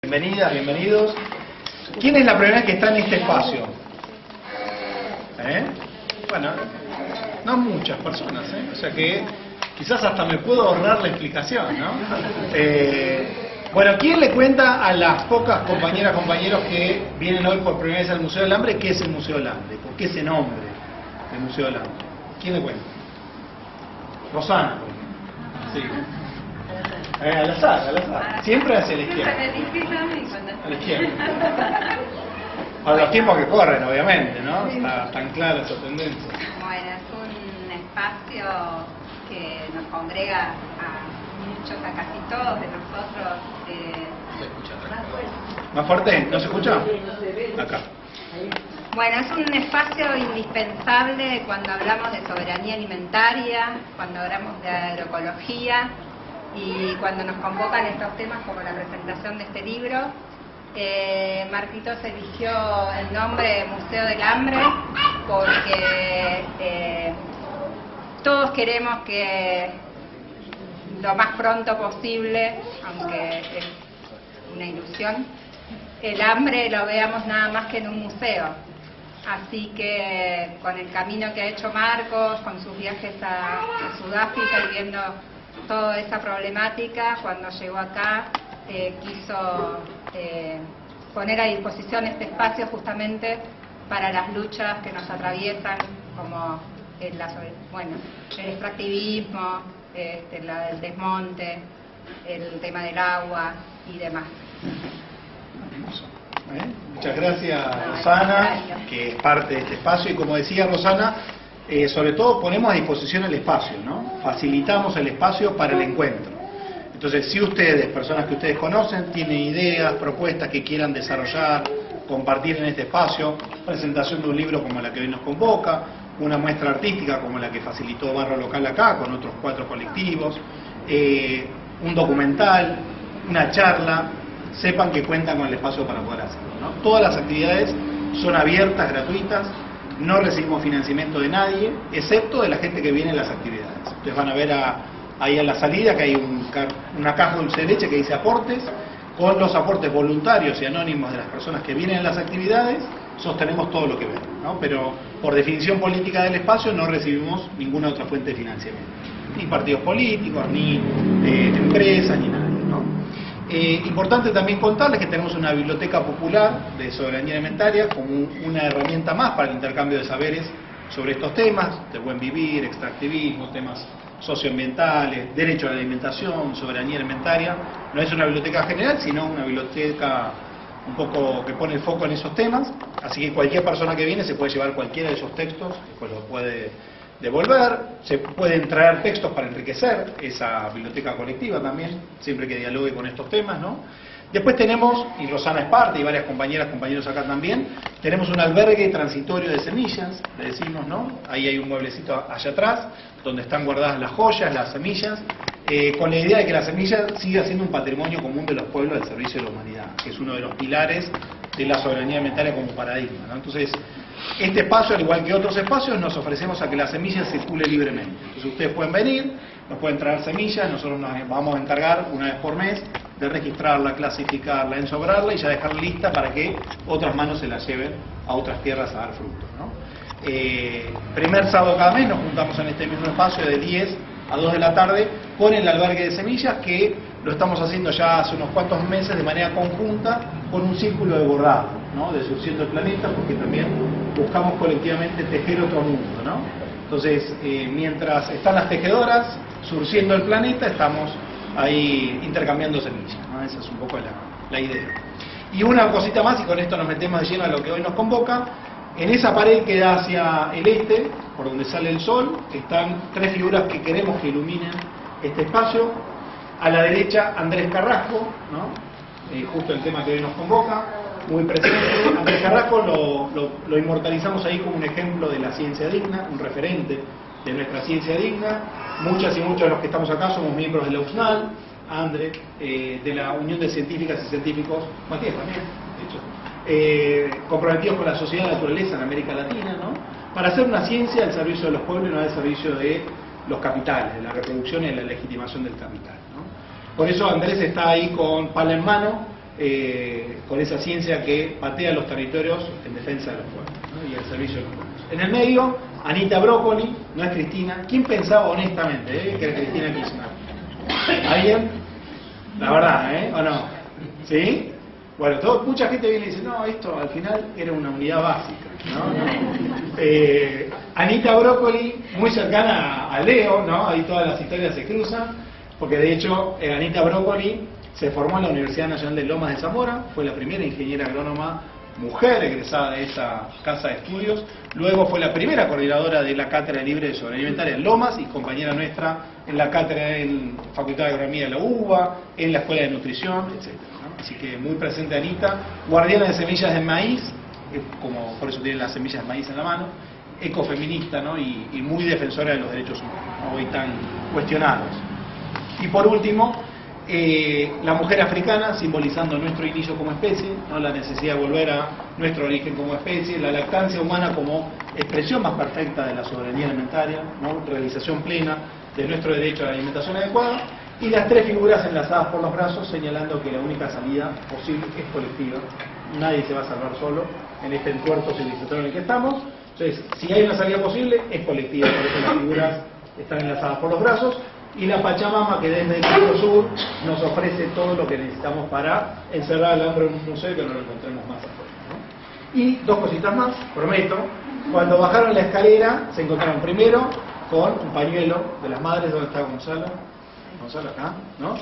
Bienvenidas, bienvenidos. ¿Quién es la primera vez que está en este espacio? Bueno, no muchas personas, o sea que quizás hasta me puedo ahorrar la explicación, ¿no? Bueno, ¿quién le cuenta a las pocas compañeras, compañeros que vienen hoy por primera vez al Museo del Hambre qué es el Museo del Hambre? ¿Por qué ese nombre del Museo del Hambre? ¿Quién le cuenta? Rosana. Sí. Al azar. Siempre hacia la izquierda. A la izquierda. A los tiempos que corren, obviamente, ¿no? Está tan clara esa tendencia. Bueno, es un espacio que nos congrega a muchos, a casi todos de nosotros. Se escucha ¿más fuerte? ¿No se escucha? Acá. Bueno, es un espacio indispensable cuando hablamos de soberanía alimentaria, cuando hablamos de agroecología y cuando nos convocan estos temas como la presentación de este libro. Marquitos eligió el nombre Museo del Hambre porque todos queremos que lo más pronto posible, aunque es una ilusión, el hambre lo veamos nada más que en un museo. Así que con el camino que ha hecho Marcos, con sus viajes a Sudáfrica y viendo toda esa problemática, cuando llegó acá quiso poner a disposición este espacio justamente para las luchas que nos atraviesan, como el extractivismo, el desmonte, el tema del agua y demás. Muchas gracias, Rosana, que es parte de este espacio. Y como decía Rosana, sobre todo ponemos a disposición el espacio, ¿no? Facilitamos el espacio para el encuentro. Entonces, si ustedes, personas que ustedes conocen, tienen ideas, propuestas que quieran desarrollar, compartir en este espacio, presentación de un libro como la que hoy nos convoca, una muestra artística como la que facilitó Barro Local acá, con otros 4 colectivos, un documental, una charla, sepan que cuentan con el espacio para poder hacerlo, ¿no? Todas las actividades son abiertas, gratuitas, no recibimos financiamiento de nadie, excepto de la gente que viene en las actividades. Ustedes van a ver ahí a la salida que hay una caja dulce de leche que dice aportes. Con los aportes voluntarios y anónimos de las personas que vienen en las actividades, sostenemos todo lo que ven, ¿no? Pero por definición política del espacio no recibimos ninguna otra fuente de financiamiento. Ni partidos políticos, ni empresas, ni nadie, ¿no? Importante también contarles que tenemos una biblioteca popular de soberanía alimentaria como una herramienta más para el intercambio de saberes sobre estos temas, de buen vivir, extractivismo, temas socioambientales, derecho a la alimentación, soberanía alimentaria. No es una biblioteca general, sino una biblioteca un poco que pone el foco en esos temas, así que cualquier persona que viene se puede llevar cualquiera de esos textos, pues lo puede devolver, se pueden traer textos para enriquecer esa biblioteca colectiva también, siempre que dialogue con estos temas, ¿no? Después tenemos, y Rosana es parte, y varias compañeras, compañeros acá también, tenemos un albergue transitorio de semillas, le decimos, ¿no? Ahí hay un mueblecito allá atrás, donde están guardadas las joyas, las semillas, con la idea de que la semilla siga siendo un patrimonio común de los pueblos al servicio de la humanidad, que es uno de los pilares de la soberanía alimentaria como paradigma, ¿no? Entonces, este espacio, al igual que otros espacios, nos ofrecemos a que la semilla circule libremente. Entonces, ustedes pueden venir, nos pueden traer semillas, nosotros nos vamos a encargar una vez por mes de registrarla, clasificarla, ensobrarla y ya dejarla lista para que otras manos se la lleven a otras tierras a dar frutos, ¿no? Primer sábado cada mes nos juntamos en este mismo espacio de 10 a 2 de la tarde con el albergue de semillas, que lo estamos haciendo ya hace unos cuantos meses de manera conjunta con un círculo de bordado, ¿no? De Surciendo el Planeta, porque también buscamos colectivamente tejer otro mundo, ¿no? Entonces, mientras están las tejedoras surciendo el planeta, estamos ahí intercambiando semillas, ¿no? Esa es un poco la idea. Y una cosita más, y con esto nos metemos de lleno a lo que hoy nos convoca. En esa pared que da hacia el este, por donde sale el sol, están 3 figuras que queremos que iluminen este espacio. A la derecha, Andrés Carrasco, ¿no? Justo el tema que hoy nos convoca, muy presente. Andrés Carrasco lo inmortalizamos ahí como un ejemplo de la ciencia digna, un referente de nuestra ciencia digna. Muchas y muchos de los que estamos acá somos miembros de la USNAL, Andrés, de la Unión de Científicas y Científicos, Matías también, de hecho, comprometidos con la sociedad de la naturaleza en América Latina, ¿no? Para hacer una ciencia al servicio de los pueblos y no al servicio de los capitales, de la reproducción y de la legitimación del capital, ¿no? Por eso Andrés está ahí con pala en mano, con esa ciencia que patea los territorios en defensa de los pueblos, ¿no? Y al servicio de los pueblos. En el medio, Anita Broccoli, no es Cristina. ¿Quién pensaba honestamente que era Cristina Kirchner? ¿Alguien? La verdad, ¿o no? ¿Sí? Bueno, mucha gente viene y dice, no, esto al final era una unidad básica, ¿no? Anita Broccoli, muy cercana a Leo, ¿no? Ahí todas las historias se cruzan, porque de hecho Anita Broccoli se formó en la Universidad Nacional de Lomas de Zamora, fue la primera ingeniera agrónoma mujer egresada de esa casa de estudios, luego fue la primera coordinadora de la Cátedra Libre de Soberanía Alimentaria en Lomas y compañera nuestra en la cátedra en Facultad de Agronomía de la UBA, en la Escuela de Nutrición, etc. ¿no? Así que muy presente Anita, guardiana de semillas de maíz, como por eso tiene las semillas de maíz en la mano, ecofeminista, ¿no? y muy defensora de los derechos humanos, ¿no? Hoy tan cuestionados. Y por último, la mujer africana, simbolizando nuestro inicio como especie, ¿no? La necesidad de volver a nuestro origen como especie, la lactancia humana como expresión más perfecta de la soberanía alimentaria, ¿no? Realización plena de nuestro derecho a la alimentación adecuada, y las tres figuras enlazadas por los brazos señalando que la única salida posible es colectiva. Nadie se va a salvar solo en este entuerto civilizatorio en el que estamos. Entonces, si hay una salida posible, es colectiva, por eso las figuras están enlazadas por los brazos. Y la Pachamama, que desde el Centro Sur nos ofrece todo lo que necesitamos para encerrar al hambre en un museo y que no lo encontremos más afuera, ¿no? Y dos cositas más, prometo. Cuando bajaron la escalera, se encontraron primero con un pañuelo de las madres. ¿Dónde está Gonzalo? Gonzalo acá, ¿no?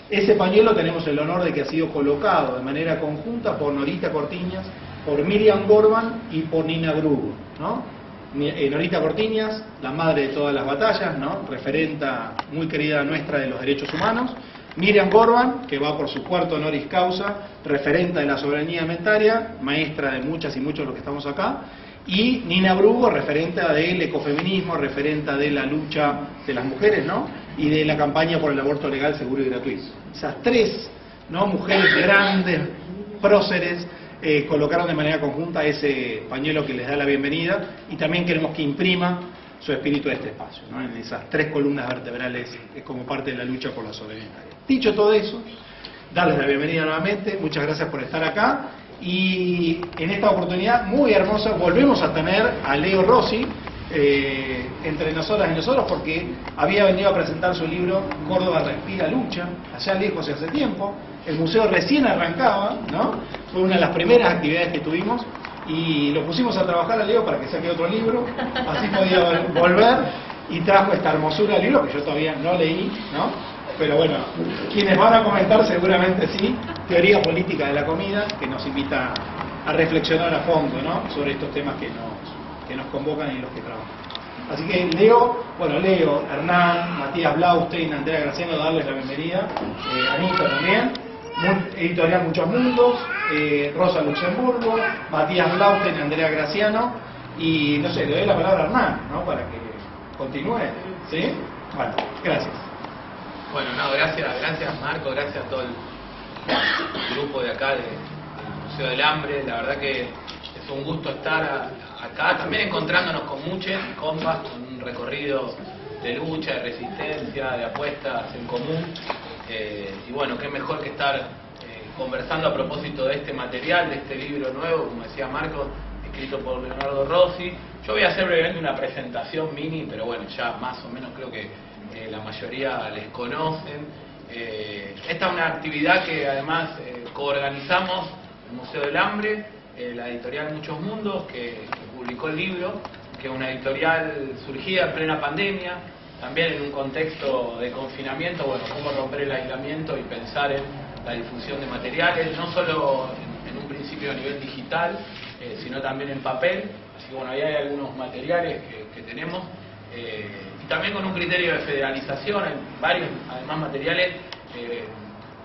Ese pañuelo tenemos el honor de que ha sido colocado de manera conjunta por Norita Cortiñas, por Miriam Gorban y por Nina Brugo, ¿no? Norita Cortiñas, la madre de todas las batallas, ¿no? Referenta muy querida nuestra de los derechos humanos. Miriam Gorban, que va por su cuarto honoris causa, referenta de la soberanía alimentaria, maestra de muchas y muchos de los que estamos acá. Y Nina Brugo, referenta del ecofeminismo, referenta de la lucha de las mujeres, ¿no? Y de la campaña por el aborto legal, seguro y gratuito. Esas tres, ¿no? Mujeres grandes, próceres, colocaron de manera conjunta ese pañuelo que les da la bienvenida, y también queremos que imprima su espíritu de este espacio, ¿no? En esas tres columnas vertebrales como parte de la lucha por la soberanía. Dicho todo eso, darles la bienvenida nuevamente, muchas gracias por estar acá, y en esta oportunidad muy hermosa volvemos a tener a Leo Rossi entre nosotras y nosotros, porque había venido a presentar su libro Córdoba Respira Lucha, allá lejos y hace tiempo. El museo recién arrancaba, ¿no? Fue una de las primeras actividades que tuvimos y lo pusimos a trabajar a Leo para que saque otro libro, así podía volver, y trajo esta hermosura de libro que yo todavía no leí, ¿no? Pero bueno, quienes van a comentar seguramente sí, Teoría Política de la Comida, que nos invita a reflexionar a fondo, ¿no? Sobre estos temas que nos convocan y los que trabajan. Así que Leo, Hernán, Matías Blaustein, Andrea Graciano, darles la bienvenida, Anita también, editorial Muchos Mundos, Rosa Luxemburgo, Matías Blaustein, Andrea Graciano, y no sé, le doy la palabra a Hernán, ¿no? Para que continúe, ¿sí? Bueno, gracias. Bueno, no, gracias Marco, gracias a todo el grupo de acá del Museo del Hambre. La verdad que es un gusto estar acá, también encontrándonos con muchos compas, con un recorrido de lucha, de resistencia, de apuestas en común. Y bueno, qué mejor que estar conversando a propósito de este material, de este libro nuevo, como decía Marco, escrito por Leonardo Rossi. Yo voy a hacer brevemente una presentación mini, pero bueno, ya más o menos creo que la mayoría les conocen. Esta es una actividad que además coorganizamos el Museo del Hambre, la editorial Muchos Mundos, que publicó el libro, que es una editorial surgida en plena pandemia, también en un contexto de confinamiento. Bueno, cómo romper el aislamiento y pensar en la difusión de materiales, no solo en un principio a nivel digital, sino también en papel. Así que bueno, ahí hay algunos materiales que tenemos, y también con un criterio de federalización, hay varios además materiales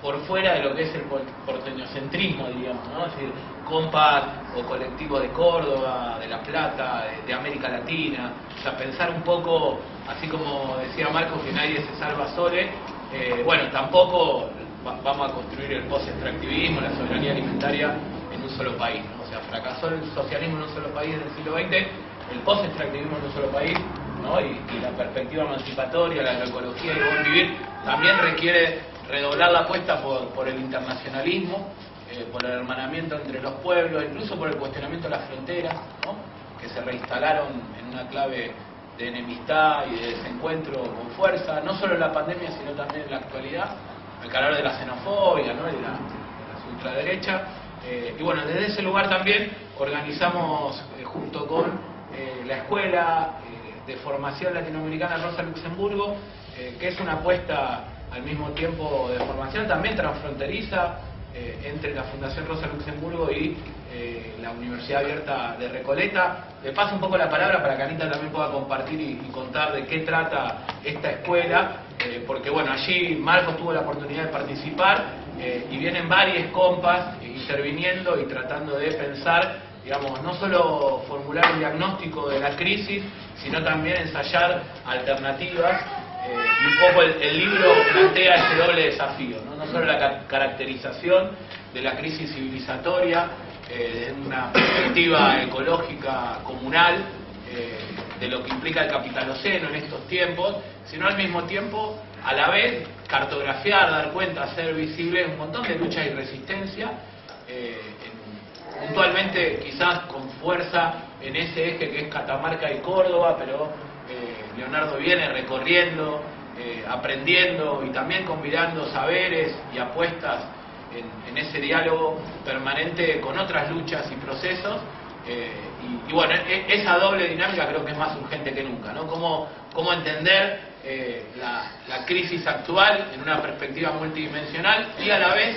por fuera de lo que es el porteñocentrismo, digamos, ¿no? Es decir, compas o colectivos de Córdoba, de La Plata, de América Latina. O sea, pensar un poco, así como decía Marcos, que nadie se salva solo. Bueno, tampoco vamos a construir el post-extractivismo, la soberanía alimentaria en un solo país, ¿no? O sea, fracasó el socialismo en un solo país en el siglo XX, el post-extractivismo en un solo país, ¿no? Y la perspectiva emancipatoria, la agroecología y el buen vivir también requiere redoblar la apuesta por el internacionalismo, por el hermanamiento entre los pueblos, incluso por el cuestionamiento de las fronteras, ¿no? Que se reinstalaron en una clave de enemistad y de desencuentro con fuerza, no solo en la pandemia, sino también en la actualidad, al calor de la xenofobia, ¿no? Y de la ultraderecha. Y bueno, desde ese lugar también organizamos, junto con la Escuela de Formación Latinoamericana Rosa Luxemburgo, que es una apuesta al mismo tiempo de formación también transfronteriza entre la Fundación Rosa Luxemburgo y la Universidad Abierta de Recoleta. Le paso un poco la palabra para que Anita también pueda compartir y contar de qué trata esta escuela, porque bueno, allí Marcos tuvo la oportunidad de participar y vienen varios compas interviniendo y tratando de pensar, digamos, no solo formular un diagnóstico de la crisis, sino también ensayar alternativas. Y un poco el libro plantea ese doble desafío, no solo la caracterización de la crisis civilizatoria desde una perspectiva ecológica comunal, de lo que implica el capitaloceno en estos tiempos, sino al mismo tiempo, a la vez, cartografiar, dar cuenta, hacer visible un montón de lucha y resistencia, puntualmente quizás con fuerza en ese eje que es Catamarca y Córdoba, pero Leonardo viene recorriendo, aprendiendo y también convidando saberes y apuestas en ese diálogo permanente con otras luchas y procesos. Y bueno, esa doble dinámica creo que es más urgente que nunca, ¿no? Cómo entender la crisis actual en una perspectiva multidimensional y a la vez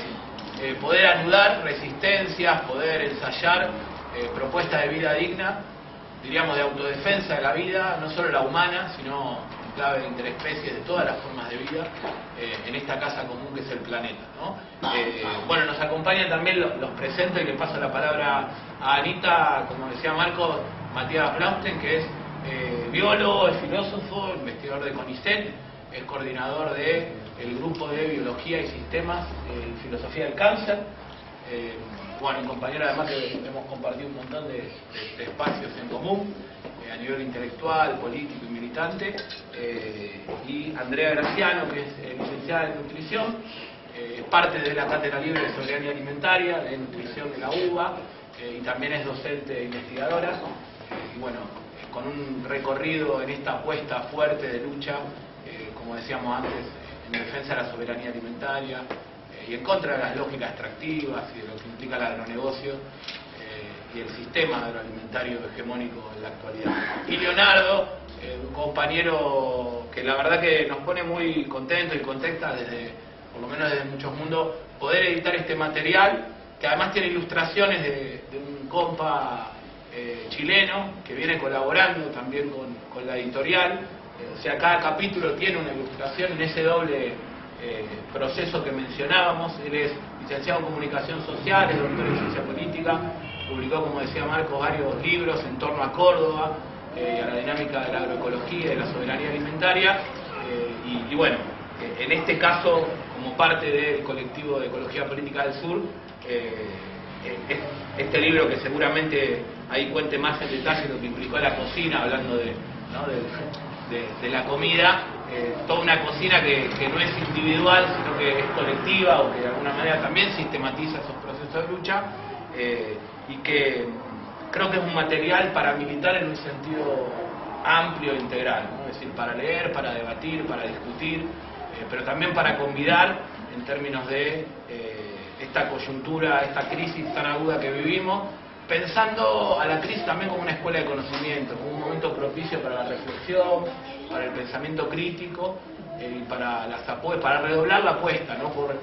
poder anudar resistencias, poder ensayar propuestas de vida digna, diríamos de autodefensa de la vida, no solo la humana, sino en clave de interespecies de todas las formas de vida, en esta casa común que es el planeta, ¿no? Bueno, nos acompañan también, los presento y le paso la palabra a Anita, como decía Marcos, Matías Blausten, que es biólogo, es filósofo, investigador de CONICET, es coordinador del grupo de Biología y Sistemas y Filosofía del Cáncer. Bueno, un compañero además que hemos compartido un montón de espacios en común, a nivel intelectual, político y militante, y Andrea Graciano, que es licenciada en nutrición, parte de la Cátedra Libre de Soberanía Alimentaria, de nutrición de la UBA, y también es docente e investigadora, y bueno, con un recorrido en esta apuesta fuerte de lucha, como decíamos antes, en defensa de la soberanía alimentaria, y en contra de las lógicas extractivas y de lo que implica el agronegocio y el sistema agroalimentario hegemónico en la actualidad. Y Leonardo, un compañero que la verdad que nos pone muy contentos y contentas desde, por lo menos desde Muchos Mundos, poder editar este material, que además tiene ilustraciones de un compa chileno que viene colaborando también con la editorial. O sea, cada capítulo tiene una ilustración en ese doble proceso que mencionábamos. Él es licenciado en Comunicación Social, es doctor en Ciencia Política, publicó, como decía Marcos, varios libros en torno a Córdoba, a la dinámica de la agroecología y de la soberanía alimentaria, y bueno, en este caso, como parte del colectivo de Ecología Política del Sur, este libro que seguramente ahí cuente más en detalle lo que implicó la cocina, hablando de la comida, toda una cocina que no es individual, sino que es colectiva, o que de alguna manera también sistematiza esos procesos de lucha, y que creo que es un material para militar en un sentido amplio e integral, ¿no? Es decir, para leer, para debatir, para discutir, pero también para convidar en términos de esta coyuntura, esta crisis tan aguda que vivimos, pensando a la crisis también como una escuela de conocimiento, como un momento propicio para la reflexión, para el pensamiento crítico, y para redoblar la apuesta, ¿no? Por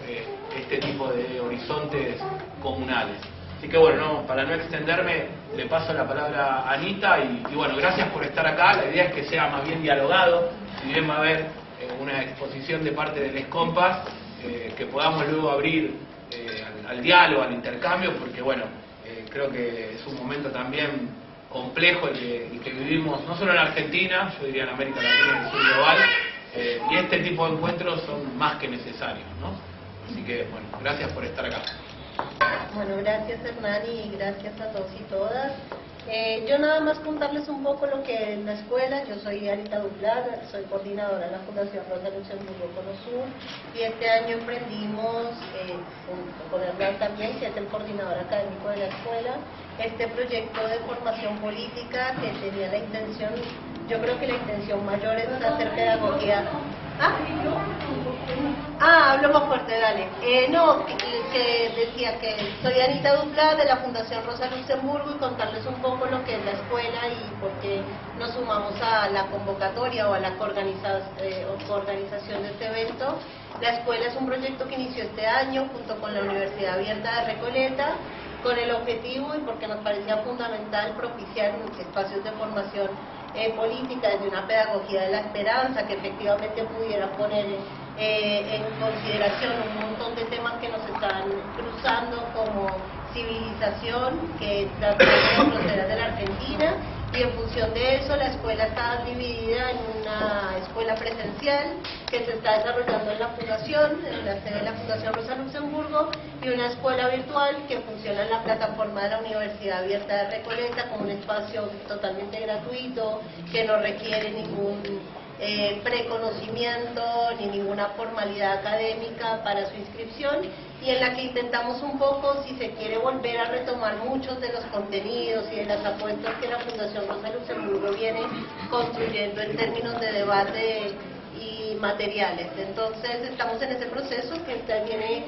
este tipo de horizontes comunales. Así que bueno, para no extenderme, le paso la palabra a Anita, y bueno, gracias por estar acá. La idea es que sea más bien dialogado, si bien va a haber una exposición de parte de Les Compas, que podamos luego abrir al diálogo, al intercambio, porque bueno, creo que es un momento también complejo el que vivimos, no solo en Argentina, yo diría en América Latina, en el sur global, y este tipo de encuentros son más que necesarios, ¿no? Así que, bueno, gracias por estar acá. Bueno, gracias Hernán y gracias a todos y todas. Yo nada más contarles un poco lo que es la escuela. Yo soy Anita Duplat, soy coordinadora de la Fundación Rosa Luxemburgo Cono Sur, y este año emprendimos, junto con Hernán también, que es el coordinador académico de la escuela, este proyecto de formación política que tenía la intención, yo creo que la intención mayor es hacer pedagogía. Hablo más fuerte, dale. Que decía que soy Anita Duplat de la Fundación Rosa Luxemburgo, y contarles un poco lo que es la escuela y por qué nos sumamos a la convocatoria o a la coorganización de este evento. La escuela es un proyecto que inició este año junto con la Universidad Abierta de Recoleta, con el objetivo y porque nos parecía fundamental propiciar espacios de formación política desde una pedagogía de la esperanza que efectivamente pudiera poner en consideración un montón de temas que nos están cruzando, como civilización, que trasciende las fronteras de la Argentina, y en función de eso la escuela está dividida en una escuela presencial que se está desarrollando en la fundación, en la sede de la Fundación Rosa Luxemburgo, y una escuela virtual que funciona en la plataforma de la Universidad Abierta de Recoleta como un espacio totalmente gratuito, que no requiere ningún preconocimiento ni ninguna formalidad académica para su inscripción, y en la que intentamos un poco, si se quiere, volver a retomar muchos de los contenidos y de las apuestas que la Fundación Rosa Luxemburgo viene construyendo en términos de debate y materiales. Entonces estamos en ese proceso que viene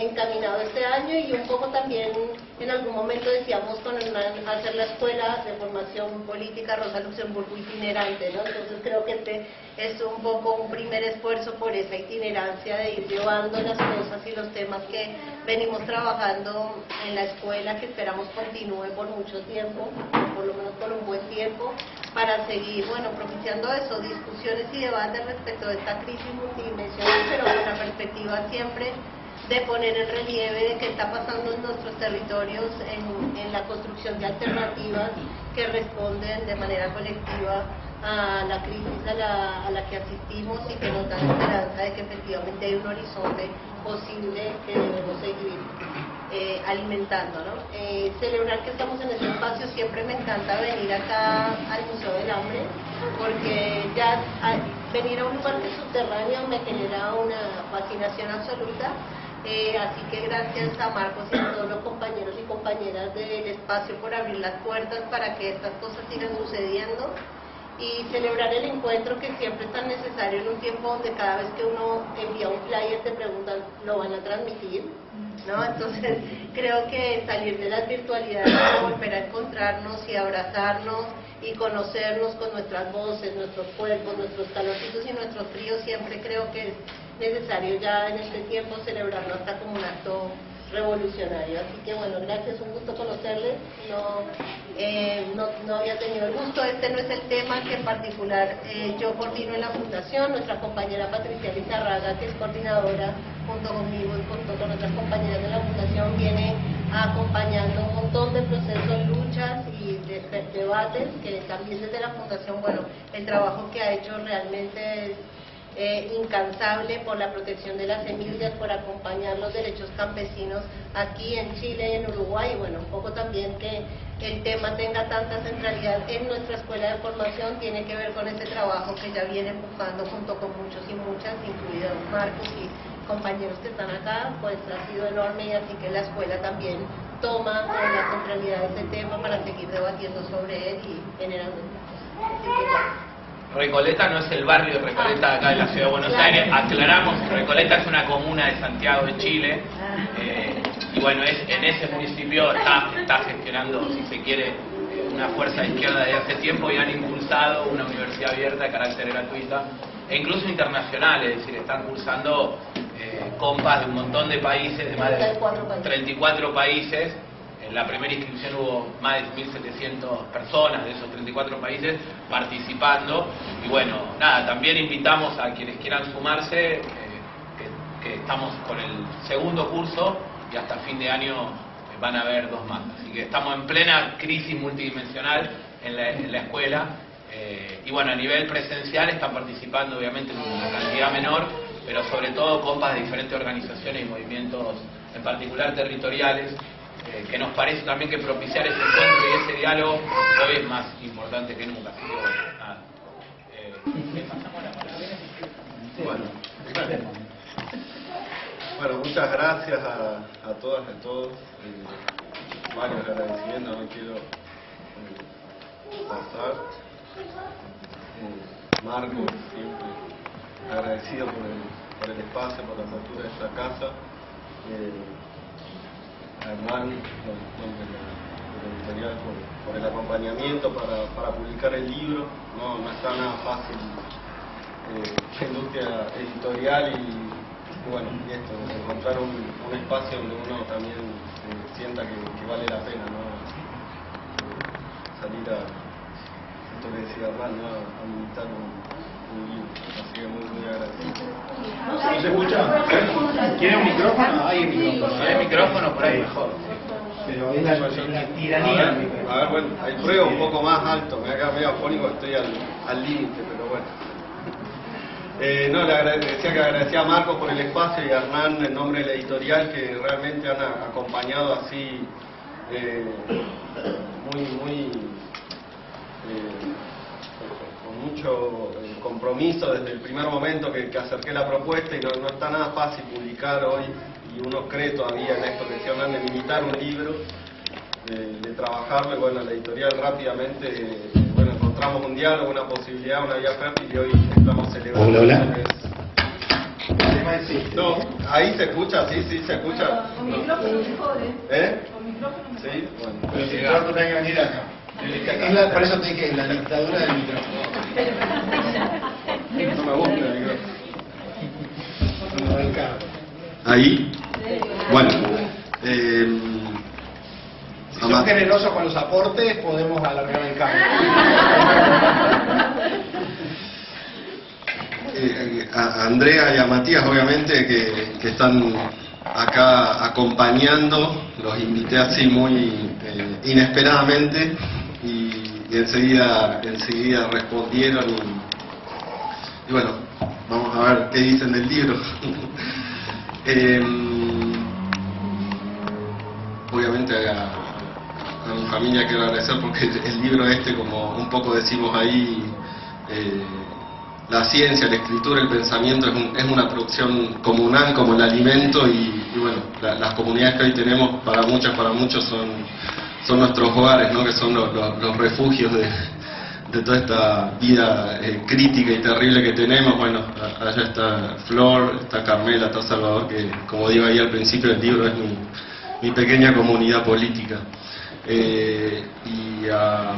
encaminado este año, y un poco también en algún momento decíamos con Hernán hacer la escuela de formación política Rosa Luxemburgo itinerante, ¿no? Entonces creo que este es un poco un primer esfuerzo por esa itinerancia de ir llevando las cosas y los temas que venimos trabajando en la escuela, que esperamos continúe por mucho tiempo, por lo menos por un buen tiempo, para seguir, propiciando eso, discusiones y debates respecto de esta crisis multidimensional, pero con la perspectiva siempre de poner en relieve de qué está pasando en nuestros territorios en la construcción de alternativas que responden de manera colectiva a la crisis a la que asistimos, y que nos dan esperanza de que efectivamente hay un horizonte posible que debemos seguir alimentando, ¿no? Celebrar que estamos en ese espacio. Siempre me encanta venir acá al Museo del Hambre, porque ya venir a un lugar que es subterráneo me genera una fascinación absoluta. Así que gracias a Marcos y a todos los compañeros y compañeras del espacio por abrir las puertas para que estas cosas sigan sucediendo, y celebrar el encuentro, que siempre es tan necesario en un tiempo donde cada vez que uno envía un flyer te preguntan, ¿lo van a transmitir? ¿No? Entonces creo que salir de las virtualidades, volver a encontrarnos y abrazarnos y conocernos con nuestras voces, nuestros cuerpos, nuestros calorcitos y nuestros fríos, siempre creo que es necesario ya en este tiempo celebrarlo hasta como un acto revolucionario. Así que gracias, un gusto conocerles. No había tenido el gusto. Este no es el tema que en particular yo coordino en la fundación. Nuestra compañera Patricia Lizarraga, que es coordinadora junto conmigo y junto con otras compañeras de la fundación, viene acompañando un montón de procesos, luchas y debates, que también desde la fundación, el trabajo que ha hecho realmente es incansable por la protección de las semillas, por acompañar los derechos campesinos aquí en Chile y en Uruguay, y un poco también que el tema tenga tanta centralidad en nuestra escuela de formación tiene que ver con ese trabajo que ya viene empujando junto con muchos y muchas, incluidos Marcos y compañeros que están acá, pues ha sido enorme, y así que la escuela también toma la centralidad de este tema para seguir debatiendo sobre él y generando. Así que Recoleta no es el barrio de Recoleta acá de la ciudad de Buenos Aires, aclaramos, Recoleta es una comuna de Santiago de Chile, y en ese municipio está gestionando, si se quiere, una fuerza de izquierda desde hace tiempo, y han impulsado una universidad abierta de carácter gratuita e incluso internacional, es decir, están cursando compas de un montón de países, de más de 34 países. En la primera inscripción hubo más de 1.700 personas de esos 34 países participando, y también invitamos a quienes quieran sumarse, que estamos con el segundo curso y hasta fin de año van a haber 2 más, así que estamos en plena crisis multidimensional en la escuela, a nivel presencial están participando obviamente en una cantidad menor, pero sobre todo compas de diferentes organizaciones y movimientos, en particular territoriales, que nos parece también que propiciar ese encuentro y ese diálogo hoy es más importante que nunca. Así que bueno, nada. ¿Le pasamos la palabra? Bueno, muchas gracias a todas y a todos. Varios agradecimientos, no quiero pasar. Marco, siempre agradecido por el espacio, por la apertura de esta casa. A Hernán, de la editorial, por el acompañamiento para publicar el libro. No está nada fácil la industria editorial y bueno, y esto, encontrar un espacio donde uno también sienta que vale la pena, ¿no? Salir a, esto que decía Hernán, ¿no? A militar un libro. Así que muy agradecido. ¿No se escucha? ¿Quiere un micrófono? Hay micrófono. Si hay micrófono, por ahí mejor. Pero es la tiranía. A ver, bueno, hay prueba un poco más alto, me acá medio afónico, estoy al límite, pero bueno. No, decía que agradecía a Marcos por el espacio y a Hernán en nombre de la editorial que realmente han acompañado así con mucho compromiso desde el primer momento que acerqué la propuesta y no está nada fácil publicar hoy y uno cree todavía en esto que decía Hernán de militar un libro, de trabajarlo y bueno, la editorial rápidamente encontramos un diálogo, una posibilidad, una vía fértil y hoy estamos celebrando. Hola. No, ahí se escucha, sí, se escucha. Con micrófono mejor, Con micrófono mejor. Sí, bueno. Pero si no tenés que venir acá. Por eso te dije, la dictadura del micrófono. No me gusta el micrófono. No, el carro. Ahí. Bueno. Si son generosos con los aportes, podemos alargar el cambio. A Andrea y a Matías, obviamente, que están acá acompañando, los invité así muy inesperadamente y enseguida respondieron y bueno, vamos a ver qué dicen del libro. Obviamente a mi familia quiero agradecer porque el libro como un poco decimos ahí, la ciencia, la escritura, el pensamiento es una producción comunal como el alimento y bueno, las comunidades que hoy tenemos para muchos son nuestros hogares, ¿no? Que son los refugios de toda esta vida crítica y terrible que tenemos. Bueno, allá está Flor, está Carmela, está Salvador, que como digo ahí al principio del libro es mi pequeña comunidad política. Y a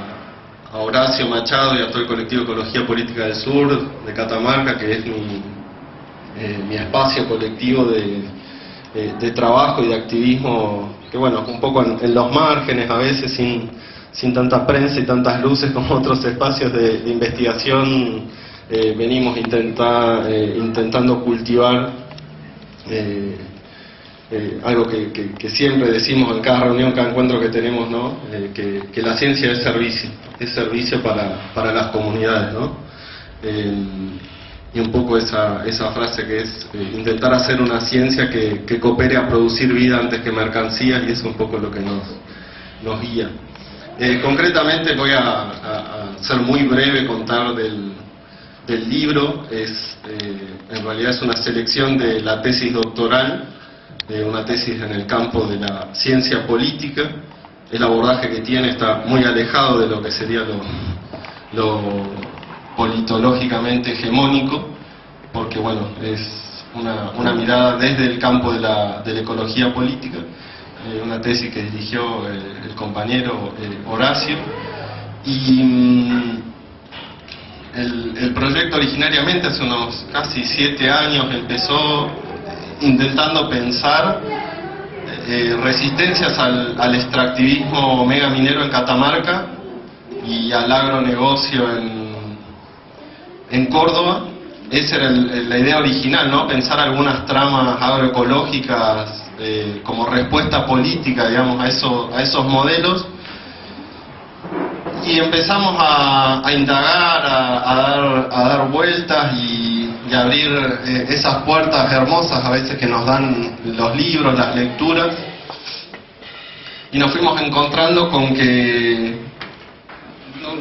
Horacio Machado y a todo el colectivo Ecología Política del Sur de Catamarca, que es mi espacio colectivo de trabajo y de activismo, que bueno, un poco en los márgenes a veces, sin tanta prensa y tantas luces como otros espacios de investigación, venimos intentando cultivar algo que siempre decimos en cada reunión, cada encuentro que tenemos, ¿no? Que la ciencia es servicio para las comunidades, ¿no? Y un poco esa frase que es intentar hacer una ciencia que coopere a producir vida antes que mercancías, y eso es un poco lo que nos guía. Concretamente voy a ser muy breve, contar del libro. En realidad es una selección de la tesis doctoral, una tesis en el campo de la ciencia política. El abordaje que tiene está muy alejado de lo que sería lo politológicamente hegemónico, porque bueno, es una mirada desde el campo de la ecología política, una tesis que dirigió el compañero Horacio. Y el proyecto originariamente hace unos casi 7 años empezó intentando pensar resistencias al extractivismo mega minero en Catamarca y al agronegocio en Córdoba. Esa era la idea original, ¿no? Pensar algunas tramas agroecológicas como respuesta política, digamos, a esos modelos. Y empezamos a indagar, a dar vueltas y abrir esas puertas hermosas a veces que nos dan los libros, las lecturas. y nos fuimos encontrando con que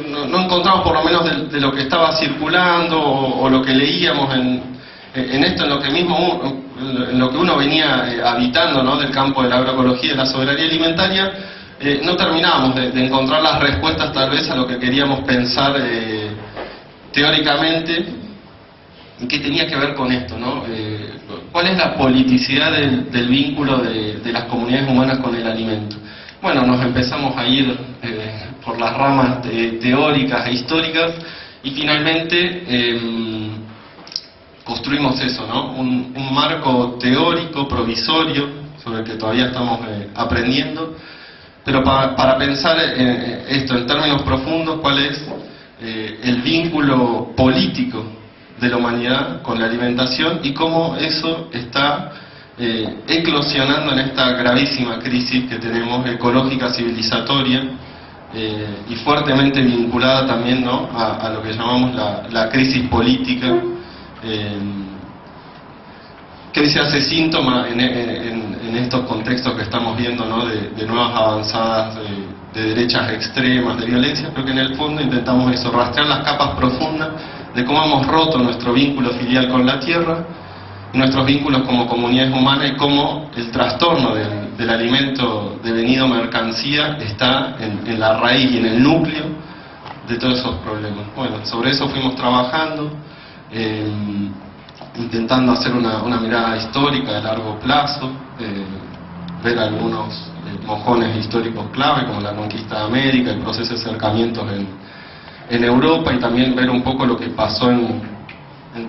no encontramos, por lo menos de lo que estaba circulando o lo que leíamos en esto, en lo que uno venía habitando, ¿no?, del campo de la agroecología y de la soberanía alimentaria, no terminábamos de encontrar las respuestas tal vez a lo que queríamos pensar teóricamente, y qué tenía que ver con esto, ¿no? ¿Cuál es la politicidad del vínculo de las comunidades humanas con el alimento? Bueno, nos empezamos a ir por las ramas teóricas e históricas, y finalmente construimos eso, ¿no? Un marco teórico, provisorio, sobre el que todavía estamos aprendiendo, pero para pensar esto en términos profundos, cuál es el vínculo político de la humanidad con la alimentación y cómo eso está eclosionando en esta gravísima crisis que tenemos ecológica, civilizatoria, y fuertemente vinculada también, ¿no?, a lo que llamamos la crisis política, que hoy se hace síntoma en estos contextos que estamos viendo, ¿no?, de nuevas avanzadas de derechas extremas, de violencia, pero que en el fondo intentamos eso, rastrear las capas profundas de cómo hemos roto nuestro vínculo filial con la tierra, nuestros vínculos como comunidades humanas, y cómo el trastorno del alimento devenido mercancía está en la raíz y en el núcleo de todos esos problemas. Bueno, sobre eso fuimos trabajando, intentando hacer una mirada histórica de largo plazo, ver algunos mojones históricos clave como la conquista de América, el proceso de acercamientos en Europa, y también ver un poco lo que pasó en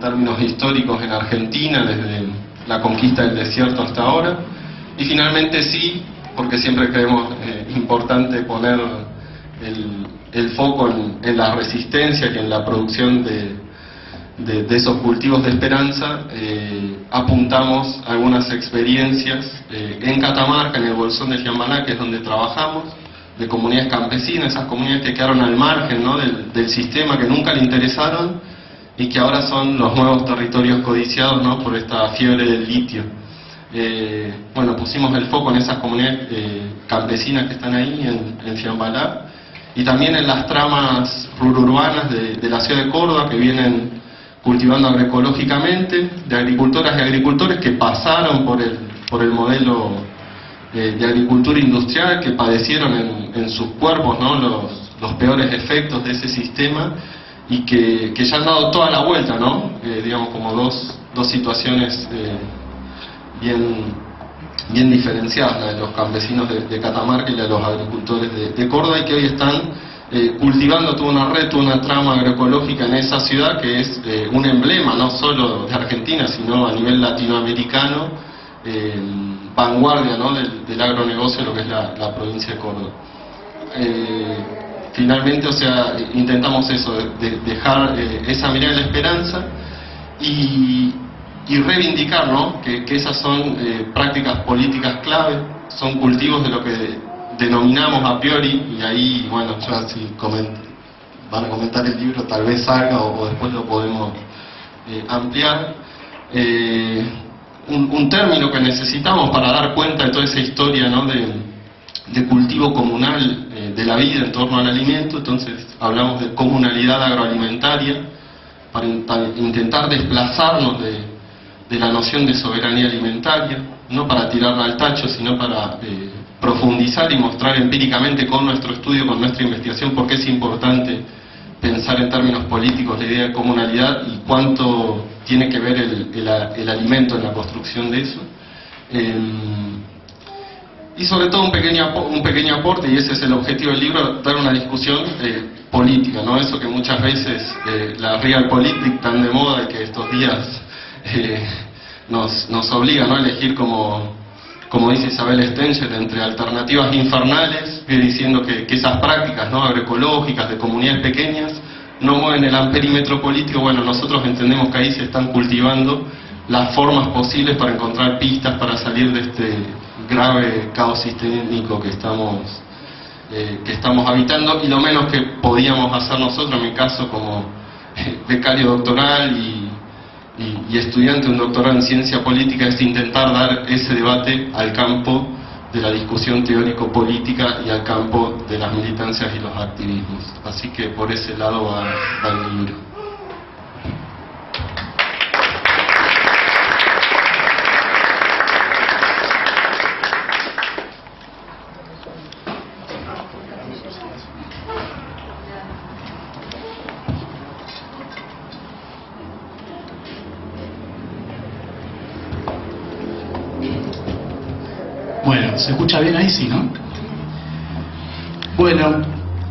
términos históricos en Argentina desde la conquista del desierto hasta ahora. Y finalmente sí, porque siempre creemos importante poner el foco en la resistencia y en la producción de esos cultivos de esperanza, apuntamos algunas experiencias en Catamarca, en el Bolsón de Fiambalá, que es donde trabajamos, de comunidades campesinas, esas comunidades que quedaron al margen, ¿no?, del sistema, que nunca le interesaron y que ahora son los nuevos territorios codiciados, ¿no?, por esta fiebre del litio. Bueno, pusimos el foco en esas comunidades campesinas que están ahí en Fiambalá, y también en las tramas rururbanas de la ciudad de Córdoba, que vienen cultivando agroecológicamente, de agricultoras y agricultores que pasaron por el modelo de agricultura industrial, que padecieron en sus cuerpos, ¿no?, los peores efectos de ese sistema, y que ya han dado toda la vuelta, ¿no? Digamos, como dos situaciones bien diferenciadas, la de los campesinos de Catamarca y la de los agricultores de Córdoba, y que hoy están cultivando toda una red, toda una trama agroecológica en esa ciudad, que es un emblema no solo de Argentina, sino a nivel latinoamericano, vanguardia, ¿no?, del agronegocio, lo que es la provincia de Córdoba. Finalmente, o sea, intentamos eso, dejar esa mirada de la esperanza y reivindicar, ¿no?, que esas son prácticas políticas clave, son cultivos de lo que denominamos a priori, y ahí, bueno, ya si van a comentar el libro, tal vez salga o después lo podemos ampliar. Un término que necesitamos para dar cuenta de toda esa historia, ¿no?, de cultivo comunal de la vida en torno al alimento. Entonces hablamos de comunalidad agroalimentaria para intentar desplazarnos de la noción de soberanía alimentaria, no para tirarla al tacho, sino para profundizar y mostrar empíricamente con nuestro estudio, con nuestra investigación, por qué es importante pensar en términos políticos la idea de comunalidad y cuánto tiene que ver el alimento en la construcción de eso. Y sobre todo un pequeño aporte, y ese es el objetivo del libro, dar una discusión política, ¿no? Eso que muchas veces la realpolitik tan de moda y que estos días nos obliga, ¿no?, a elegir, como dice Isabel Stenger, entre alternativas infernales, diciendo que esas prácticas, ¿no?, agroecológicas de comunidades pequeñas no mueven el amperímetro político. Bueno, nosotros entendemos que ahí se están cultivando las formas posibles para encontrar pistas para salir de este grave caos sistémico que estamos habitando, y lo menos que podíamos hacer nosotros, en mi caso como becario doctoral y estudiante de un doctorado en ciencia política, es intentar dar ese debate al campo la discusión teórico-política y al campo de las militancias y los activismos. Así que por ese lado va el libro. Bueno, ¿se escucha bien ahí? Sí, ¿no? Bueno,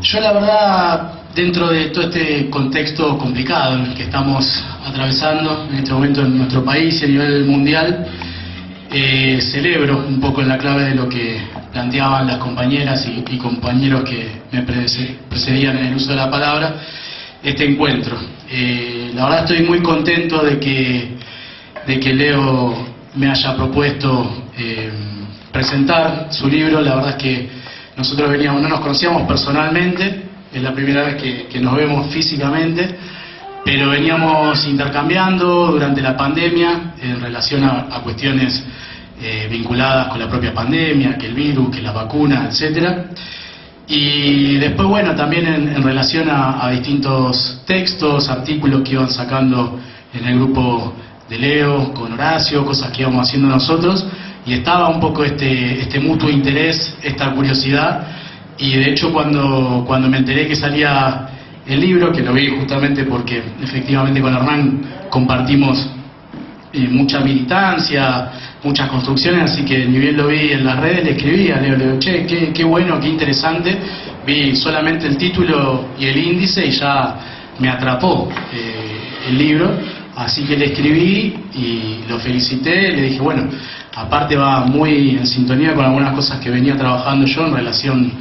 yo la verdad, dentro de todo este contexto complicado en el que estamos atravesando en este momento en nuestro país y a nivel mundial, celebro un poco en la clave de lo que planteaban las compañeras y compañeros que me precedían en el uso de la palabra, este encuentro. La verdad estoy muy contento de que Leo me haya propuesto presentar su libro. La verdad es que nosotros no nos conocíamos personalmente, es la primera vez que nos vemos físicamente, pero veníamos intercambiando durante la pandemia en relación a cuestiones vinculadas con la propia pandemia, que el virus, que la vacuna, etcétera. Y después, bueno, también en relación a distintos textos, artículos que iban sacando en el grupo de Leo, con Horacio, cosas que íbamos haciendo nosotros, y estaba un poco este mutuo interés, esta curiosidad, y de hecho cuando me enteré que salía el libro, que lo vi justamente porque efectivamente con Hernán compartimos mucha militancia, muchas construcciones, así que ni bien lo vi en las redes, le escribí a Leo, le digo, che, qué bueno, qué interesante, vi solamente el título y el índice y ya me atrapó el libro, así que le escribí y lo felicité, le dije, bueno, aparte va muy en sintonía con algunas cosas que venía trabajando yo en relación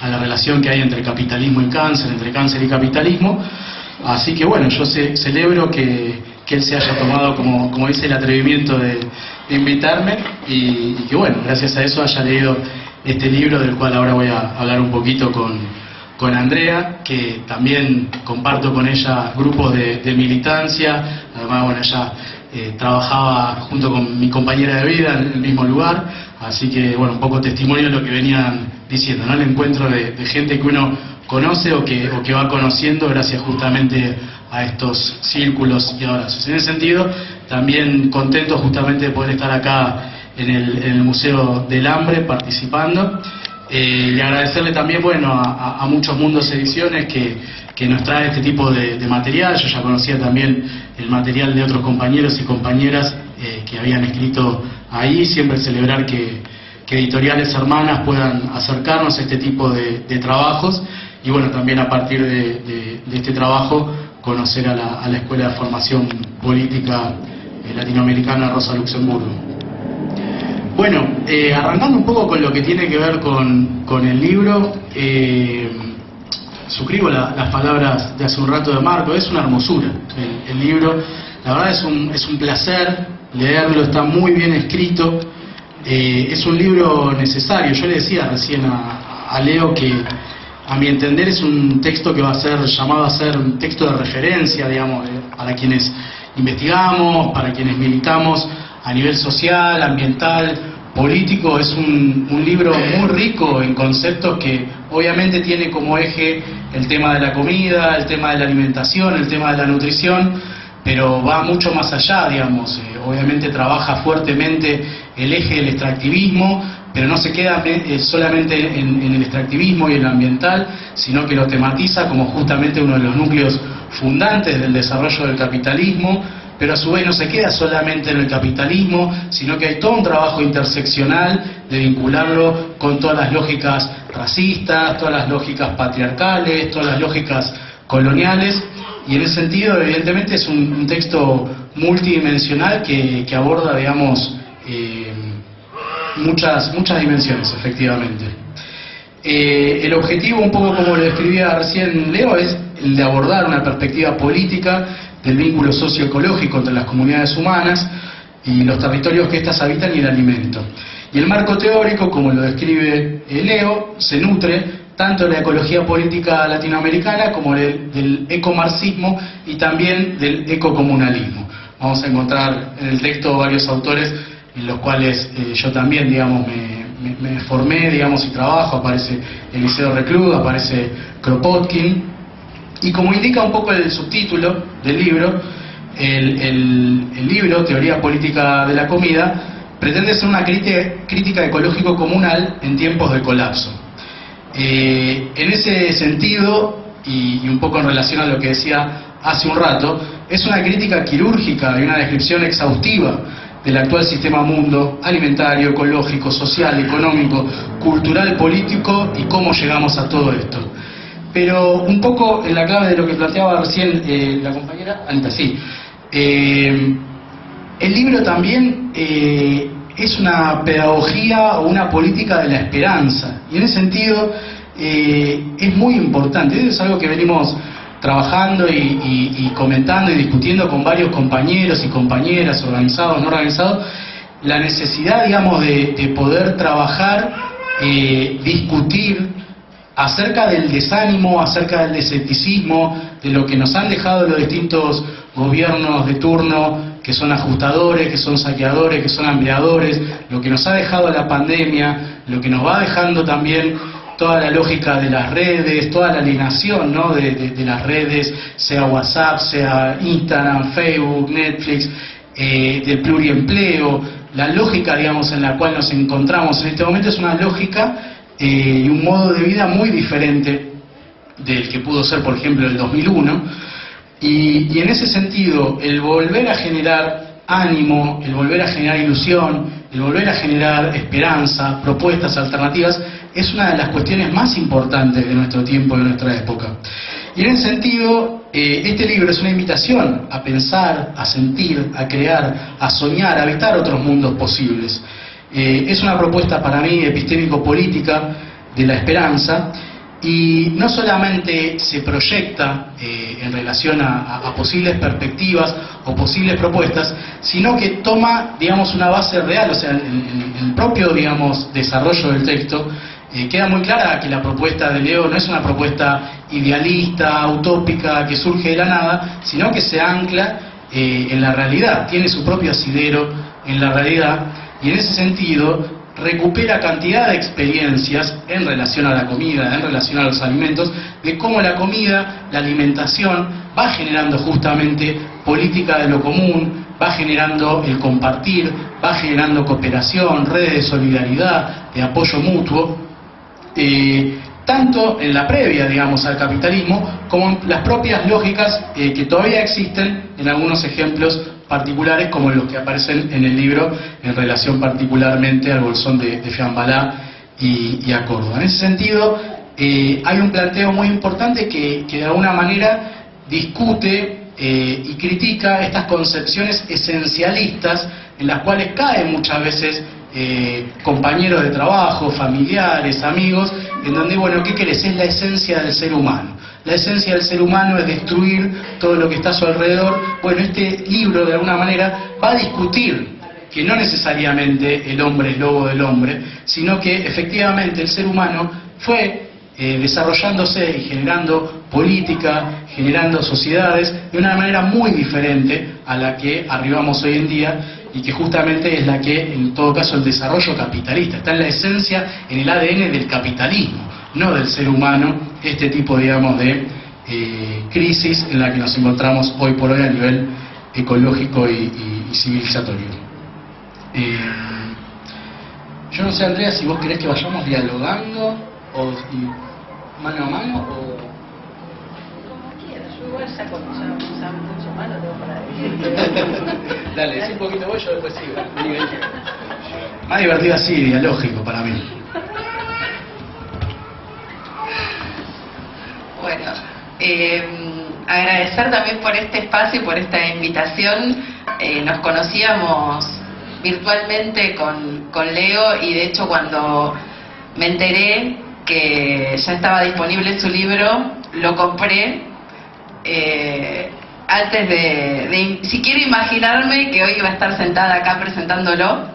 a la relación que hay entre capitalismo y cáncer, entre cáncer y capitalismo, así que bueno, yo celebro que él se haya tomado, como dice, el atrevimiento de invitarme y que bueno, gracias a eso haya leído este libro, del cual ahora voy a hablar un poquito con Andrea, que también comparto con ella grupos de militancia. Además, bueno, ella trabajaba junto con mi compañera de vida en el mismo lugar, así que bueno, un poco testimonio de lo que venían diciendo, ¿no? El encuentro de gente que uno conoce o que va conociendo gracias justamente a estos círculos y abrazos. En ese sentido, también contento justamente de poder estar acá en el Museo del Hambre participando. Y agradecerle también, bueno, a Muchos Mundos Ediciones que nos trae este tipo de material. Yo ya conocía también el material de otros compañeros y compañeras que habían escrito ahí. Siempre celebrar que editoriales hermanas puedan acercarnos a este tipo de trabajos y bueno, también a partir de este trabajo conocer a la Escuela de Formación Política Latinoamericana Rosa Luxemburgo. Bueno, arrancando un poco con lo que tiene que ver con el libro, suscribo las palabras de hace un rato de Marco, es una hermosura el libro, la verdad es un placer leerlo, está muy bien escrito, es un libro necesario. Yo le decía recién a Leo que a mi entender es un texto que va a ser llamado a ser un texto de referencia, digamos, para quienes investigamos, para quienes militamos a nivel social, ambiental, político. Es un libro muy rico en conceptos que obviamente tiene como eje el tema de la comida, el tema de la alimentación, el tema de la nutrición, pero va mucho más allá, digamos. Obviamente trabaja fuertemente el eje del extractivismo, pero no se queda solamente en el extractivismo y en lo ambiental, sino que lo tematiza como justamente uno de los núcleos fundantes del desarrollo del capitalismo, pero a su vez no se queda solamente en el capitalismo, sino que hay todo un trabajo interseccional de vincularlo con todas las lógicas racistas, todas las lógicas patriarcales, todas las lógicas coloniales, y en ese sentido evidentemente es un texto multidimensional que aborda, digamos, muchas dimensiones, efectivamente. El objetivo, un poco como lo describía recién Leo, es el de abordar una perspectiva política del vínculo socioecológico entre las comunidades humanas y los territorios que éstas habitan y el alimento. Y el marco teórico, como lo describe Leo, se nutre tanto de la ecología política latinoamericana como del ecomarxismo y también del ecocomunalismo. Vamos a encontrar en el texto varios autores en los cuales yo también, digamos, me formé, digamos, y trabajo. Aparece Eliseo Reclus, aparece Kropotkin, y como indica un poco el subtítulo del libro, el libro, Teoría Política de la Comida, pretende ser una crítica ecológico comunal en tiempos de colapso. En ese sentido, y un poco en relación a lo que decía hace un rato, es una crítica quirúrgica y una descripción exhaustiva del actual sistema mundo alimentario, ecológico, social, económico, cultural, político y cómo llegamos a todo esto. Pero un poco en la clave de lo que planteaba recién la compañera Anita, sí. El libro también es una pedagogía o una política de la esperanza, y en ese sentido es muy importante. Eso es algo que venimos trabajando y comentando y discutiendo con varios compañeros y compañeras, organizados, no organizados, la necesidad, digamos, de poder trabajar, discutir acerca del desánimo, acerca del escepticismo, de lo que nos han dejado los distintos gobiernos de turno, que son ajustadores, que son saqueadores, que son ampliadores, lo que nos ha dejado la pandemia, lo que nos va dejando también toda la lógica de las redes, toda la alienación, ¿no?, de las redes, sea WhatsApp, sea Instagram, Facebook, Netflix, del pluriempleo. La lógica, digamos, en la cual nos encontramos en este momento es una lógica y un modo de vida muy diferente del que pudo ser, por ejemplo, el 2001. Y en ese sentido, el volver a generar ánimo, el volver a generar ilusión, el volver a generar esperanza, propuestas alternativas, es una de las cuestiones más importantes de nuestro tiempo y de nuestra época. Y en ese sentido, este libro es una invitación a pensar, a sentir, a crear, a soñar, a habitar otros mundos posibles. Es una propuesta para mí epistémico-política de la esperanza, y no solamente se proyecta en relación a posibles perspectivas o posibles propuestas, sino que toma, digamos, una base real. O sea, en el propio, digamos, desarrollo del texto queda muy clara que la propuesta de Leo no es una propuesta idealista, utópica, que surge de la nada, sino que se ancla en la realidad, tiene su propio asidero en la realidad, y en ese sentido recupera cantidad de experiencias en relación a la comida, en relación a los alimentos, de cómo la comida, la alimentación, va generando justamente política de lo común, va generando el compartir, va generando cooperación, redes de solidaridad, de apoyo mutuo, tanto en la previa, digamos, al capitalismo, como en las propias lógicas que todavía existen en algunos ejemplos particulares, como los que aparecen en el libro en relación particularmente al bolsón de Fiambalá y a Córdoba. En ese sentido, hay un planteo muy importante que de alguna manera discute y critica estas concepciones esencialistas en las cuales caen muchas veces compañeros de trabajo, familiares, amigos, en donde, bueno, ¿qué querés? Es la esencia del ser humano. La esencia del ser humano es destruir todo lo que está a su alrededor. Bueno, este libro de alguna manera va a discutir que no necesariamente el hombre es lobo del hombre, sino que efectivamente el ser humano fue desarrollándose y generando política, generando sociedades de una manera muy diferente a la que arribamos hoy en día, y que justamente es la que, en todo caso, el desarrollo capitalista está en la esencia, en el ADN del capitalismo, no del ser humano, este tipo, digamos, de crisis en la que nos encontramos hoy por hoy a nivel ecológico y civilizatorio. Yo no sé, Andrea, si vos querés que vayamos dialogando o mano a mano o... Como quieras, yo igual saco mucho mano, tengo para decir. Dale, decí un poquito vos, yo después sigo. Más divertido así, dialógico para mí. Bueno, agradecer también por este espacio y por esta invitación. Nos conocíamos virtualmente con Leo, y de hecho cuando me enteré que ya estaba disponible su libro, lo compré antes de siquiera imaginarme que hoy iba a estar sentada acá presentándolo.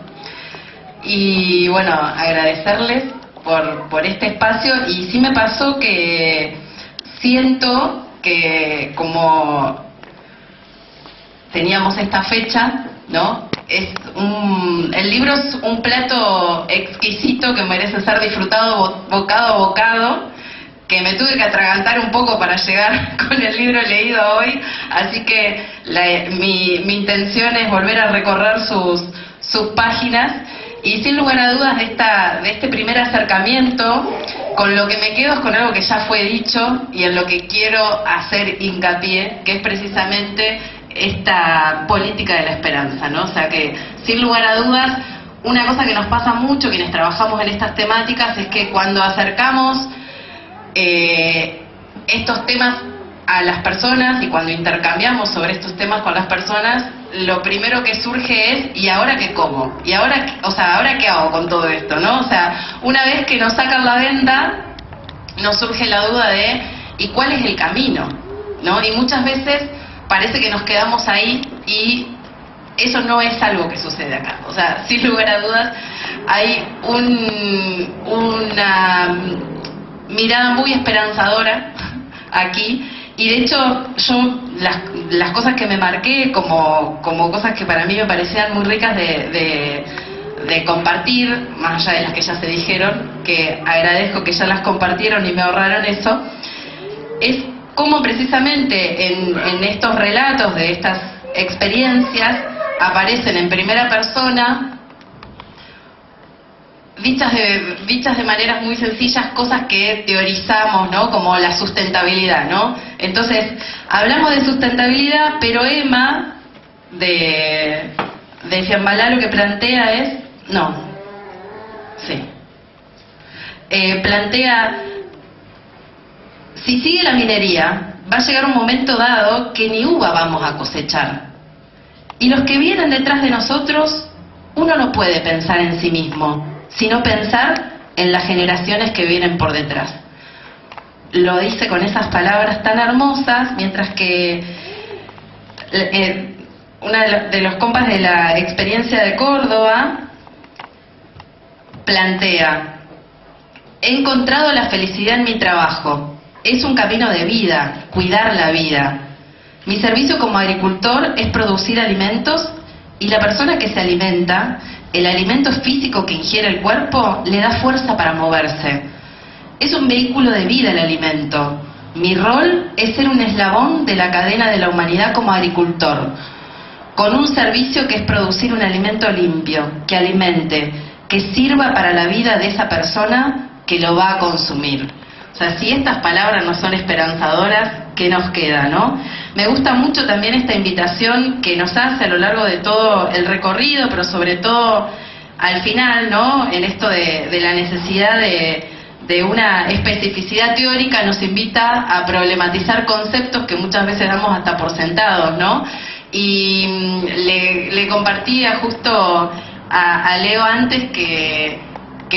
Y bueno, agradecerles por este espacio. Y sí me pasó que siento que como teníamos esta fecha, ¿no? el libro es un plato exquisito que merece ser disfrutado bocado a bocado, que me tuve que atragantar un poco para llegar con el libro leído hoy, así que mi intención es volver a recorrer sus páginas, y sin lugar a dudas de este primer acercamiento, con lo que me quedo es con algo que ya fue dicho y en lo que quiero hacer hincapié, que es precisamente esta política de la esperanza, ¿no? O sea que, sin lugar a dudas, una cosa que nos pasa mucho quienes trabajamos en estas temáticas es que cuando acercamos estos temas a las personas y cuando intercambiamos sobre estos temas con las personas, lo primero que surge es ¿y ahora qué como? ¿Y ahora, ahora qué hago con todo esto? ¿No? O sea, una vez que nos sacan la venda, nos surge la duda de ¿y cuál es el camino? ¿No? Y muchas veces parece que nos quedamos ahí y eso no es algo que sucede acá. O sea, sin lugar a dudas, hay una mirada muy esperanzadora aquí, y de hecho yo las cosas que me marqué como cosas que para mí me parecían muy ricas de compartir, más allá de las que ya se dijeron, que agradezco que ya las compartieron y me ahorraron eso, es cómo precisamente en estos relatos de estas experiencias aparecen en primera persona, dichas de maneras muy sencillas, cosas que teorizamos, ¿no? Como la sustentabilidad, ¿no? Entonces, hablamos de sustentabilidad, pero Emma, de Fiambalá, lo que plantea es... No. Sí. Plantea... Si sigue la minería, va a llegar un momento dado que ni uva vamos a cosechar. Y los que vienen detrás de nosotros, uno no puede pensar en sí mismo, sino pensar en las generaciones que vienen por detrás. Lo dice con esas palabras tan hermosas, mientras que una de los compas de la experiencia de Córdoba plantea: he encontrado la felicidad en mi trabajo, es un camino de vida, cuidar la vida. Mi servicio como agricultor es producir alimentos, y la persona que se alimenta, el alimento físico que ingiere el cuerpo, le da fuerza para moverse. Es un vehículo de vida el alimento. Mi rol es ser un eslabón de la cadena de la humanidad como agricultor, con un servicio que es producir un alimento limpio, que alimente, que sirva para la vida de esa persona que lo va a consumir. O sea, si estas palabras no son esperanzadoras, ¿qué nos queda, no? Me gusta mucho también esta invitación que nos hace a lo largo de todo el recorrido, pero sobre todo al final, ¿no? En esto de la necesidad de una especificidad teórica, nos invita a problematizar conceptos que muchas veces damos hasta por sentados, ¿no? Y le compartía justo a Leo antes que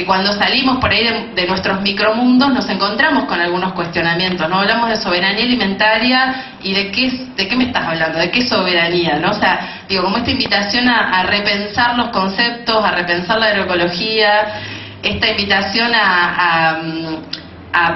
cuando salimos por ahí de nuestros micromundos nos encontramos con algunos cuestionamientos, ¿no? Hablamos de soberanía alimentaria y ¿de qué me estás hablando? ¿De qué soberanía? ¿No? O sea, digo, como esta invitación a repensar los conceptos, a repensar la agroecología, esta invitación a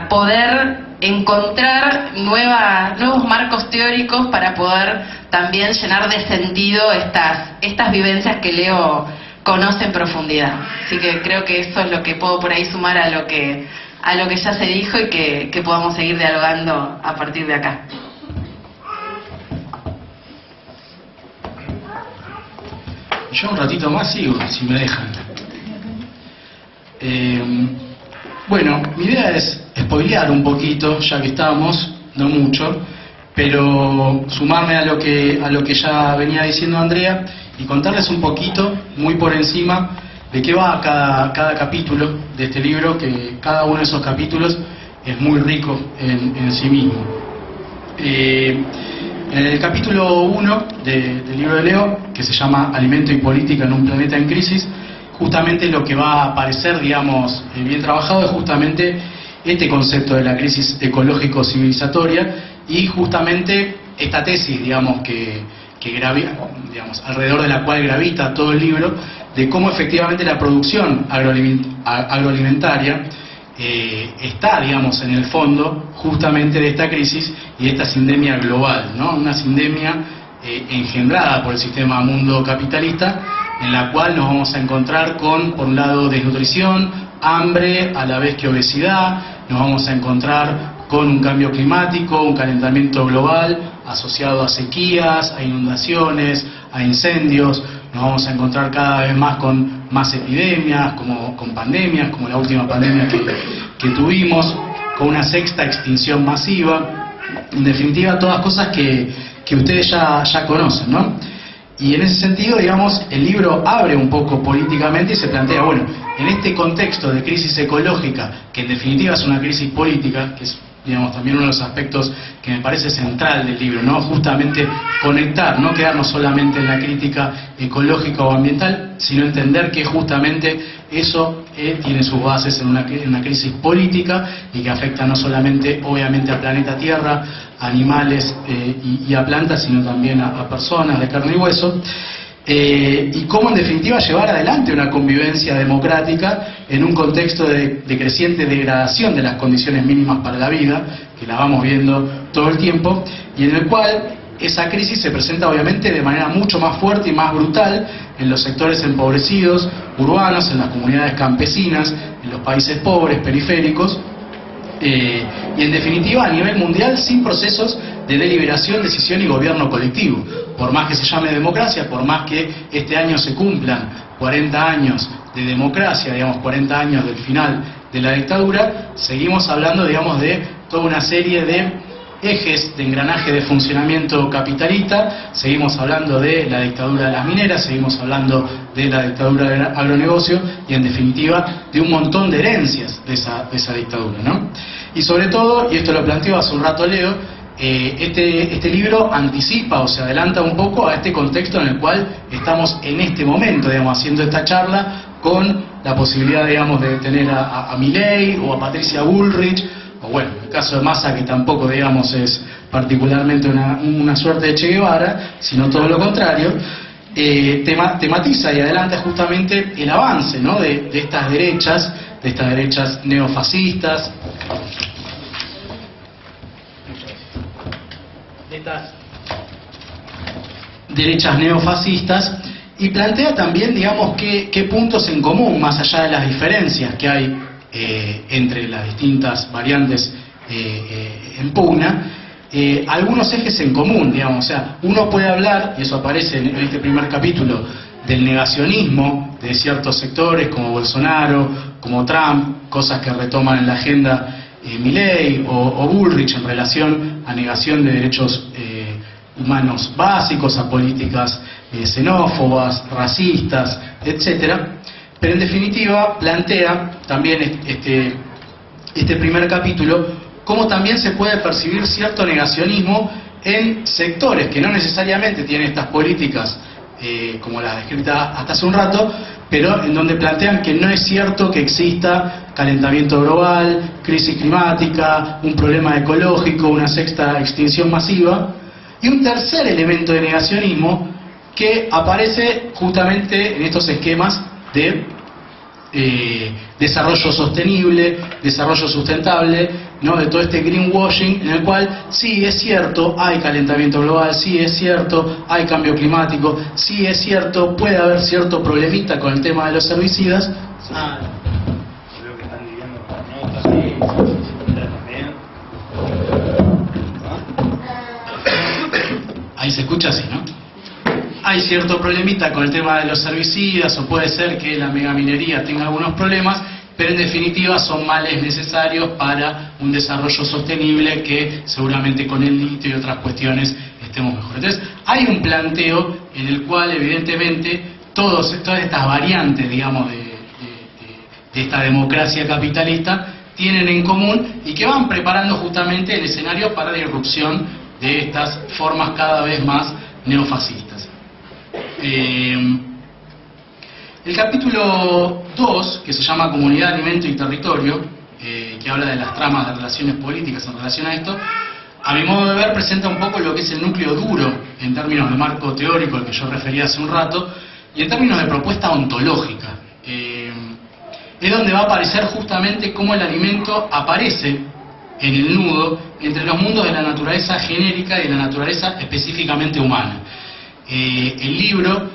poder encontrar nuevos marcos teóricos para poder también llenar de sentido estas vivencias que Leo conoce en profundidad. Así que creo que eso es lo que puedo por ahí sumar a lo que ya se dijo y que podamos seguir dialogando a partir de acá. Yo un ratito más sigo, si me dejan. Bueno, mi idea es spoilear un poquito, ya que estamos, no mucho, pero sumarme a lo que ya venía diciendo Andrea y contarles un poquito, muy por encima, de qué va cada capítulo de este libro, que cada uno de esos capítulos es muy rico en sí mismo. En el capítulo 1 del libro de Leo, que se llama Alimento y Política en un planeta en crisis, justamente lo que va a aparecer, digamos, bien trabajado es justamente este concepto de la crisis ecológico-civilizatoria y justamente esta tesis, digamos, que gravita, digamos, alrededor de la cual gravita todo el libro, de cómo efectivamente la producción agroalimentaria está, digamos, en el fondo justamente de esta crisis y de esta sindemia global, ¿no? Una sindemia engendrada por el sistema mundo capitalista, en la cual nos vamos a encontrar con, por un lado, desnutrición, hambre, a la vez que obesidad, nos vamos a encontrar con un cambio climático, un calentamiento global asociado a sequías, a inundaciones, a incendios. Nos vamos a encontrar cada vez más con más epidemias, con pandemias, como la última pandemia que tuvimos, con una sexta extinción masiva. En definitiva, todas cosas que ustedes ya conocen, ¿no? Y en ese sentido, digamos, el libro abre un poco políticamente y se plantea, bueno, en este contexto de crisis ecológica, que en definitiva es una crisis política, que es, digamos, también uno de los aspectos que me parece central del libro, ¿no? Justamente conectar, no quedarnos solamente en la crítica ecológica o ambiental, sino entender que justamente eso tiene sus bases en una crisis política y que afecta no solamente, obviamente, al planeta Tierra, a animales y a plantas, sino también a personas de carne y hueso. Y cómo en definitiva llevar adelante una convivencia democrática en un contexto de creciente degradación de las condiciones mínimas para la vida, que la vamos viendo todo el tiempo, y en el cual esa crisis se presenta obviamente de manera mucho más fuerte y más brutal en los sectores empobrecidos, urbanos, en las comunidades campesinas, en los países pobres, periféricos, y en definitiva a nivel mundial sin procesos de deliberación, decisión y gobierno colectivo. Por más que se llame democracia, por más que este año se cumplan 40 años de democracia, digamos 40 años del final de la dictadura, seguimos hablando, digamos, de toda una serie de ejes de engranaje de funcionamiento capitalista, seguimos hablando de la dictadura de las mineras, seguimos hablando de la dictadura del agronegocio y en definitiva de un montón de herencias de esa dictadura, ¿no? Y sobre todo, y esto lo planteó hace un rato Leo, este libro anticipa o se adelanta un poco a este contexto en el cual estamos en este momento, digamos, haciendo esta charla con la posibilidad, digamos, de tener a Milei o a Patricia Bullrich, o bueno, el caso de Massa, que tampoco, digamos, es particularmente una suerte de Che Guevara, sino todo lo contrario, tematiza y adelanta justamente el avance, ¿no? de estas derechas neofascistas, de estas derechas neofascistas, y plantea también, digamos, qué puntos en común, más allá de las diferencias que hay entre las distintas variantes en pugna, algunos ejes en común, digamos. O sea, uno puede hablar, y eso aparece en este primer capítulo, del negacionismo de ciertos sectores como Bolsonaro, como Trump, cosas que retoman en la agenda Milei o Bullrich en relación a negación de derechos humanos básicos, a políticas xenófobas, racistas, etcétera. Pero en definitiva plantea también este primer capítulo cómo también se puede percibir cierto negacionismo en sectores que no necesariamente tienen estas políticas como las descritas hasta hace un rato, pero en donde plantean que no es cierto que exista calentamiento global, crisis climática, un problema ecológico, una sexta extinción masiva. Y un tercer elemento de negacionismo que aparece justamente en estos esquemas de desarrollo sostenible, desarrollo sustentable, ¿no? De todo este greenwashing, en el cual sí es cierto, hay calentamiento global, sí es cierto, hay cambio climático, sí es cierto, puede haber cierto problemita con el tema de los herbicidas. Creo que están lidiando con notas también. Ahí se escucha así, ¿no? Hay cierto problemita con el tema de los herbicidas, o puede ser que la megaminería tenga algunos problemas, pero en definitiva son males necesarios para un desarrollo sostenible que seguramente con el litio y otras cuestiones estemos mejor. Entonces, hay un planteo en el cual evidentemente todas estas variantes, digamos, de esta democracia capitalista tienen en común y que van preparando justamente el escenario para la irrupción de estas formas cada vez más neofascistas. El capítulo 2, que se llama Comunidad, Alimento y Territorio, que habla de las tramas de relaciones políticas en relación a esto, a mi modo de ver presenta un poco lo que es el núcleo duro en términos de marco teórico al que yo refería hace un rato, y en términos de propuesta ontológica. Es donde va a aparecer justamente cómo el alimento aparece en el nudo entre los mundos de la naturaleza genérica y de la naturaleza específicamente humana. El libro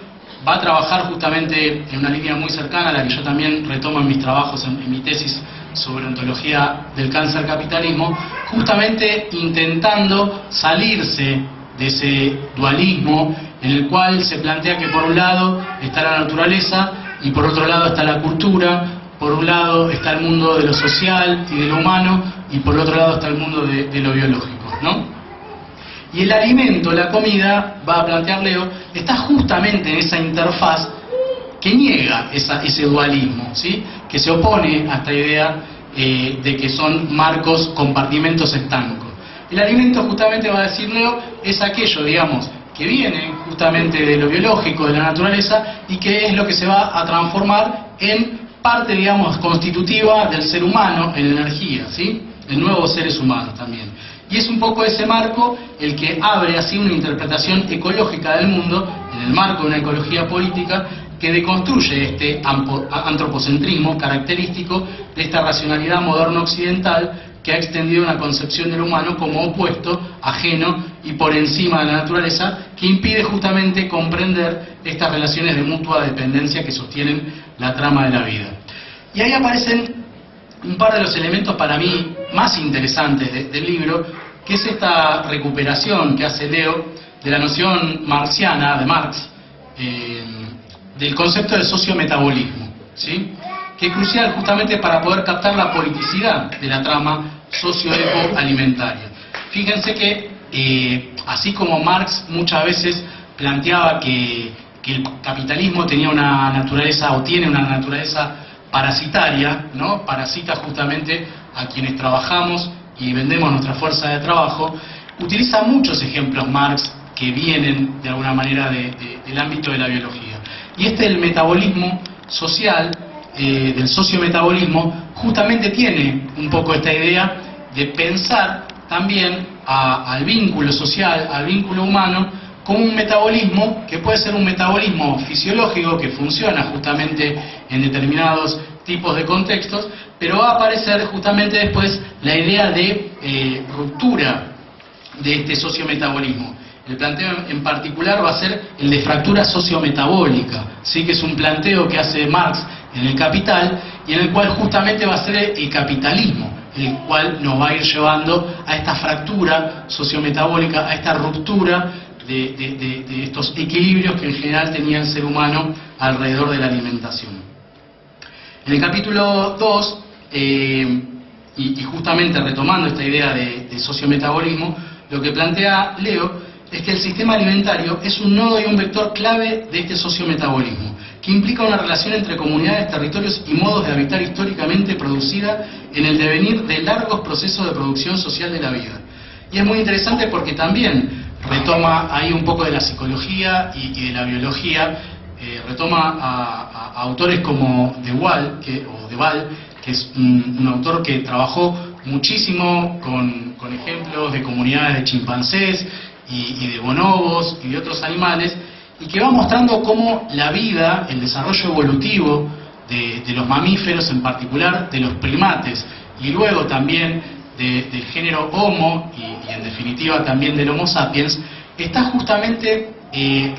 va a trabajar justamente en una línea muy cercana a la que yo también retomo en mis trabajos, en mi tesis sobre ontología del cáncer-capitalismo, justamente intentando salirse de ese dualismo en el cual se plantea que por un lado está la naturaleza y por otro lado está la cultura, por un lado está el mundo de lo social y de lo humano y por otro lado está el mundo de lo biológico, ¿no? Y el alimento, la comida, va a plantear Leo, está justamente en esa interfaz que niega ese dualismo, ¿sí? Que se opone a esta idea de que son marcos, compartimentos estancos. El alimento, justamente va a decir Leo, es aquello, digamos, que viene justamente de lo biológico, de la naturaleza, y que es lo que se va a transformar en parte, digamos, constitutiva del ser humano, en la energía, ¿sí? En nuevos seres humanos también. Y es un poco ese marco el que abre así una interpretación ecológica del mundo, en el marco de una ecología política, que deconstruye este antropocentrismo característico de esta racionalidad moderna occidental que ha extendido una concepción del humano como opuesto, ajeno y por encima de la naturaleza, que impide justamente comprender estas relaciones de mutua dependencia que sostienen la trama de la vida. Y ahí aparecen un par de los elementos para mí más interesantes del libro, que es esta recuperación que hace Leo de la noción marxiana de Marx, del concepto de sociometabolismo, ¿sí? Que es crucial justamente para poder captar la politicidad de la trama socioeco-alimentaria. Fíjense que así como Marx muchas veces planteaba que el capitalismo tenía una naturaleza o tiene una naturaleza parasitaria, ¿no? Parasita justamente a quienes trabajamos y vendemos nuestra fuerza de trabajo, utiliza muchos ejemplos Marx que vienen de alguna manera del ámbito de la biología. Y del metabolismo social, del sociometabolismo, justamente tiene un poco esta idea de pensar también al vínculo social, al vínculo humano, como un metabolismo que puede ser un metabolismo fisiológico que funciona justamente en determinados tipos de contextos, pero va a aparecer justamente después la idea de ruptura de este sociometabolismo. El planteo en particular va a ser el de fractura sociometabólica, ¿sí? Que es un planteo que hace Marx en El Capital y en el cual justamente va a ser el capitalismo, el cual nos va a ir llevando a esta fractura sociometabólica, a esta ruptura de estos equilibrios que en general tenía el ser humano alrededor de la alimentación. En el capítulo 2, y justamente retomando esta idea de sociometabolismo, lo que plantea Leo es que el sistema alimentario es un nodo y un vector clave de este sociometabolismo, que implica una relación entre comunidades, territorios y modos de habitar históricamente producida en el devenir de largos procesos de producción social de la vida. Y es muy interesante porque también retoma ahí un poco de la psicología y de la biología, retoma a autores como De Waal, que es un autor que trabajó muchísimo con ejemplos de comunidades de chimpancés y de bonobos y de otros animales, y que va mostrando cómo la vida, el desarrollo evolutivo de los mamíferos, en particular de los primates, y luego también del género Homo y en definitiva también del Homo sapiens, está justamente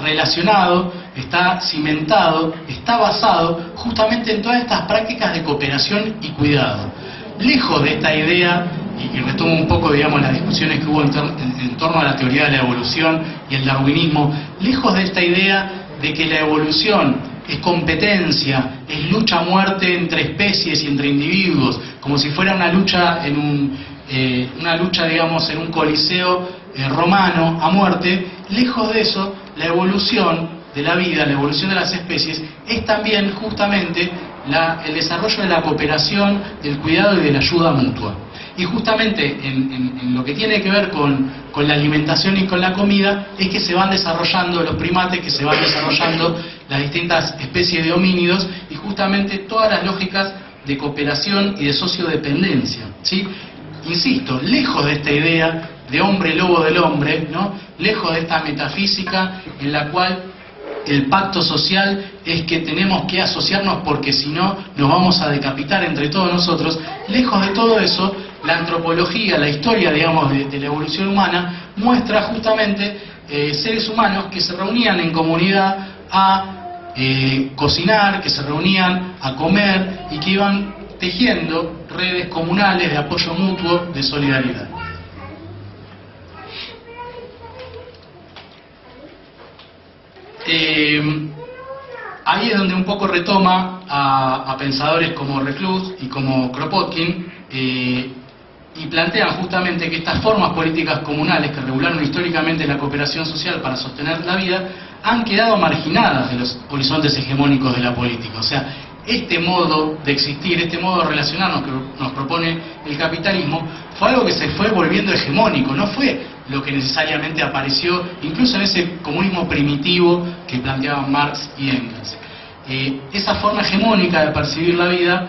relacionado, está cimentado, está basado justamente en todas estas prácticas de cooperación y cuidado. Lejos de esta idea, y retomo un poco, digamos, las discusiones que hubo en torno a la teoría de la evolución y el darwinismo, lejos de esta idea de que la evolución es competencia, es lucha a muerte entre especies y entre individuos, como si fuera una lucha digamos, en un coliseo romano a muerte. Lejos de eso, la evolución de la vida, la evolución de las especies, es también justamente el desarrollo de la cooperación, del cuidado y de la ayuda mutua. Y justamente en lo que tiene que ver con la alimentación y con la comida, es que se van desarrollando los primates, que se van desarrollando las distintas especies de homínidos, y justamente todas las lógicas de cooperación y de sociodependencia, ¿sí? Insisto, lejos de esta idea de hombre lobo del hombre, ¿no? Lejos de esta metafísica en la cual el pacto social es que tenemos que asociarnos porque si no nos vamos a decapitar entre todos nosotros. Lejos de todo eso, la antropología, la historia, digamos, de la evolución humana muestra justamente seres humanos que se reunían en comunidad a cocinar, que se reunían a comer y que iban tejiendo redes comunales de apoyo mutuo, de solidaridad. Ahí es donde un poco retoma a pensadores como Reclus y como Kropotkin, y plantean justamente que estas formas políticas comunales que regularon históricamente la cooperación social para sostener la vida han quedado marginadas de los horizontes hegemónicos de la política. O sea, este modo de existir, este modo de relacionarnos que nos propone el capitalismo, fue algo que se fue volviendo hegemónico, no fue lo que necesariamente apareció incluso en ese comunismo primitivo que planteaban Marx y Engels. Esa forma hegemónica de percibir la vida,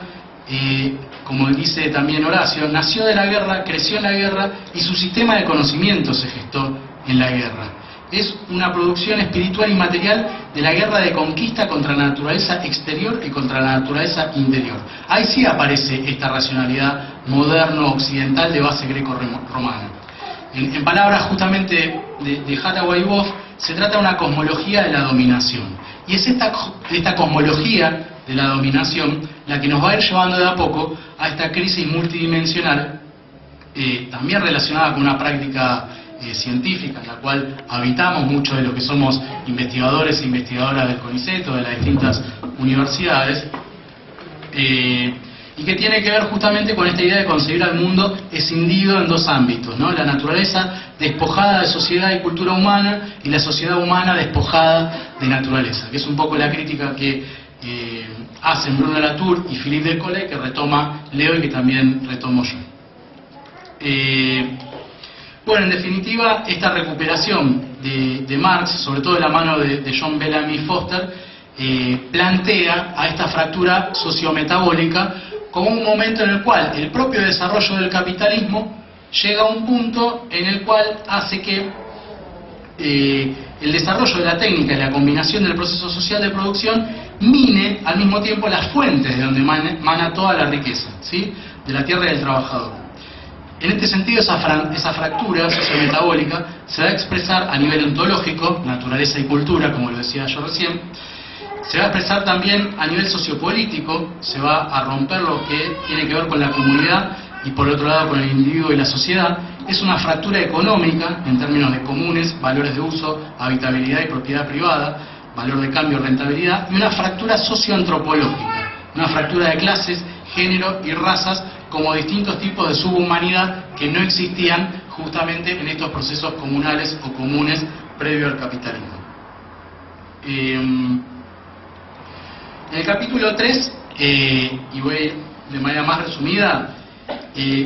como dice también Horacio, nació de la guerra, creció en la guerra y su sistema de conocimiento se gestó en la guerra. Es una producción espiritual y material de la guerra de conquista contra la naturaleza exterior y contra la naturaleza interior. Ahí sí aparece esta racionalidad moderno-occidental de base greco-romana. En palabras justamente de Hathaway y Boff, se trata de una cosmología de la dominación. Y es esta cosmología de la dominación la que nos va a ir llevando de a poco a esta crisis multidimensional, también relacionada con una práctica científica en la cual habitamos muchos de los que somos investigadores e investigadoras del CONICET o de las distintas universidades, y que tiene que ver justamente con esta idea de concebir al mundo escindido en dos ámbitos, ¿no? La naturaleza despojada de sociedad y cultura humana y la sociedad humana despojada de naturaleza, que es un poco la crítica que hacen Bruno Latour y Philippe Descollets, que retoma Leo y que también retomo yo. Bueno, en definitiva, esta recuperación de Marx, sobre todo de la mano de John Bellamy Foster, plantea a esta fractura sociometabólica como un momento en el cual el propio desarrollo del capitalismo llega a un punto en el cual hace que el desarrollo de la técnica y la combinación del proceso social de producción mine al mismo tiempo las fuentes de donde mana toda la riqueza, ¿sí?, de la tierra y del trabajador. En este sentido, esa fractura sociometabólica se va a expresar a nivel ontológico, naturaleza y cultura, como lo decía yo recién. Se va a expresar también a nivel sociopolítico, se va a romper lo que tiene que ver con la comunidad y por otro lado con el individuo y la sociedad. Es una fractura económica en términos de comunes, valores de uso, habitabilidad y propiedad privada, valor de cambio, rentabilidad, y una fractura socioantropológica, una fractura de clases, género y razas como distintos tipos de subhumanidad que no existían justamente en estos procesos comunales o comunes previo al capitalismo. En el capítulo 3, y voy de manera más resumida,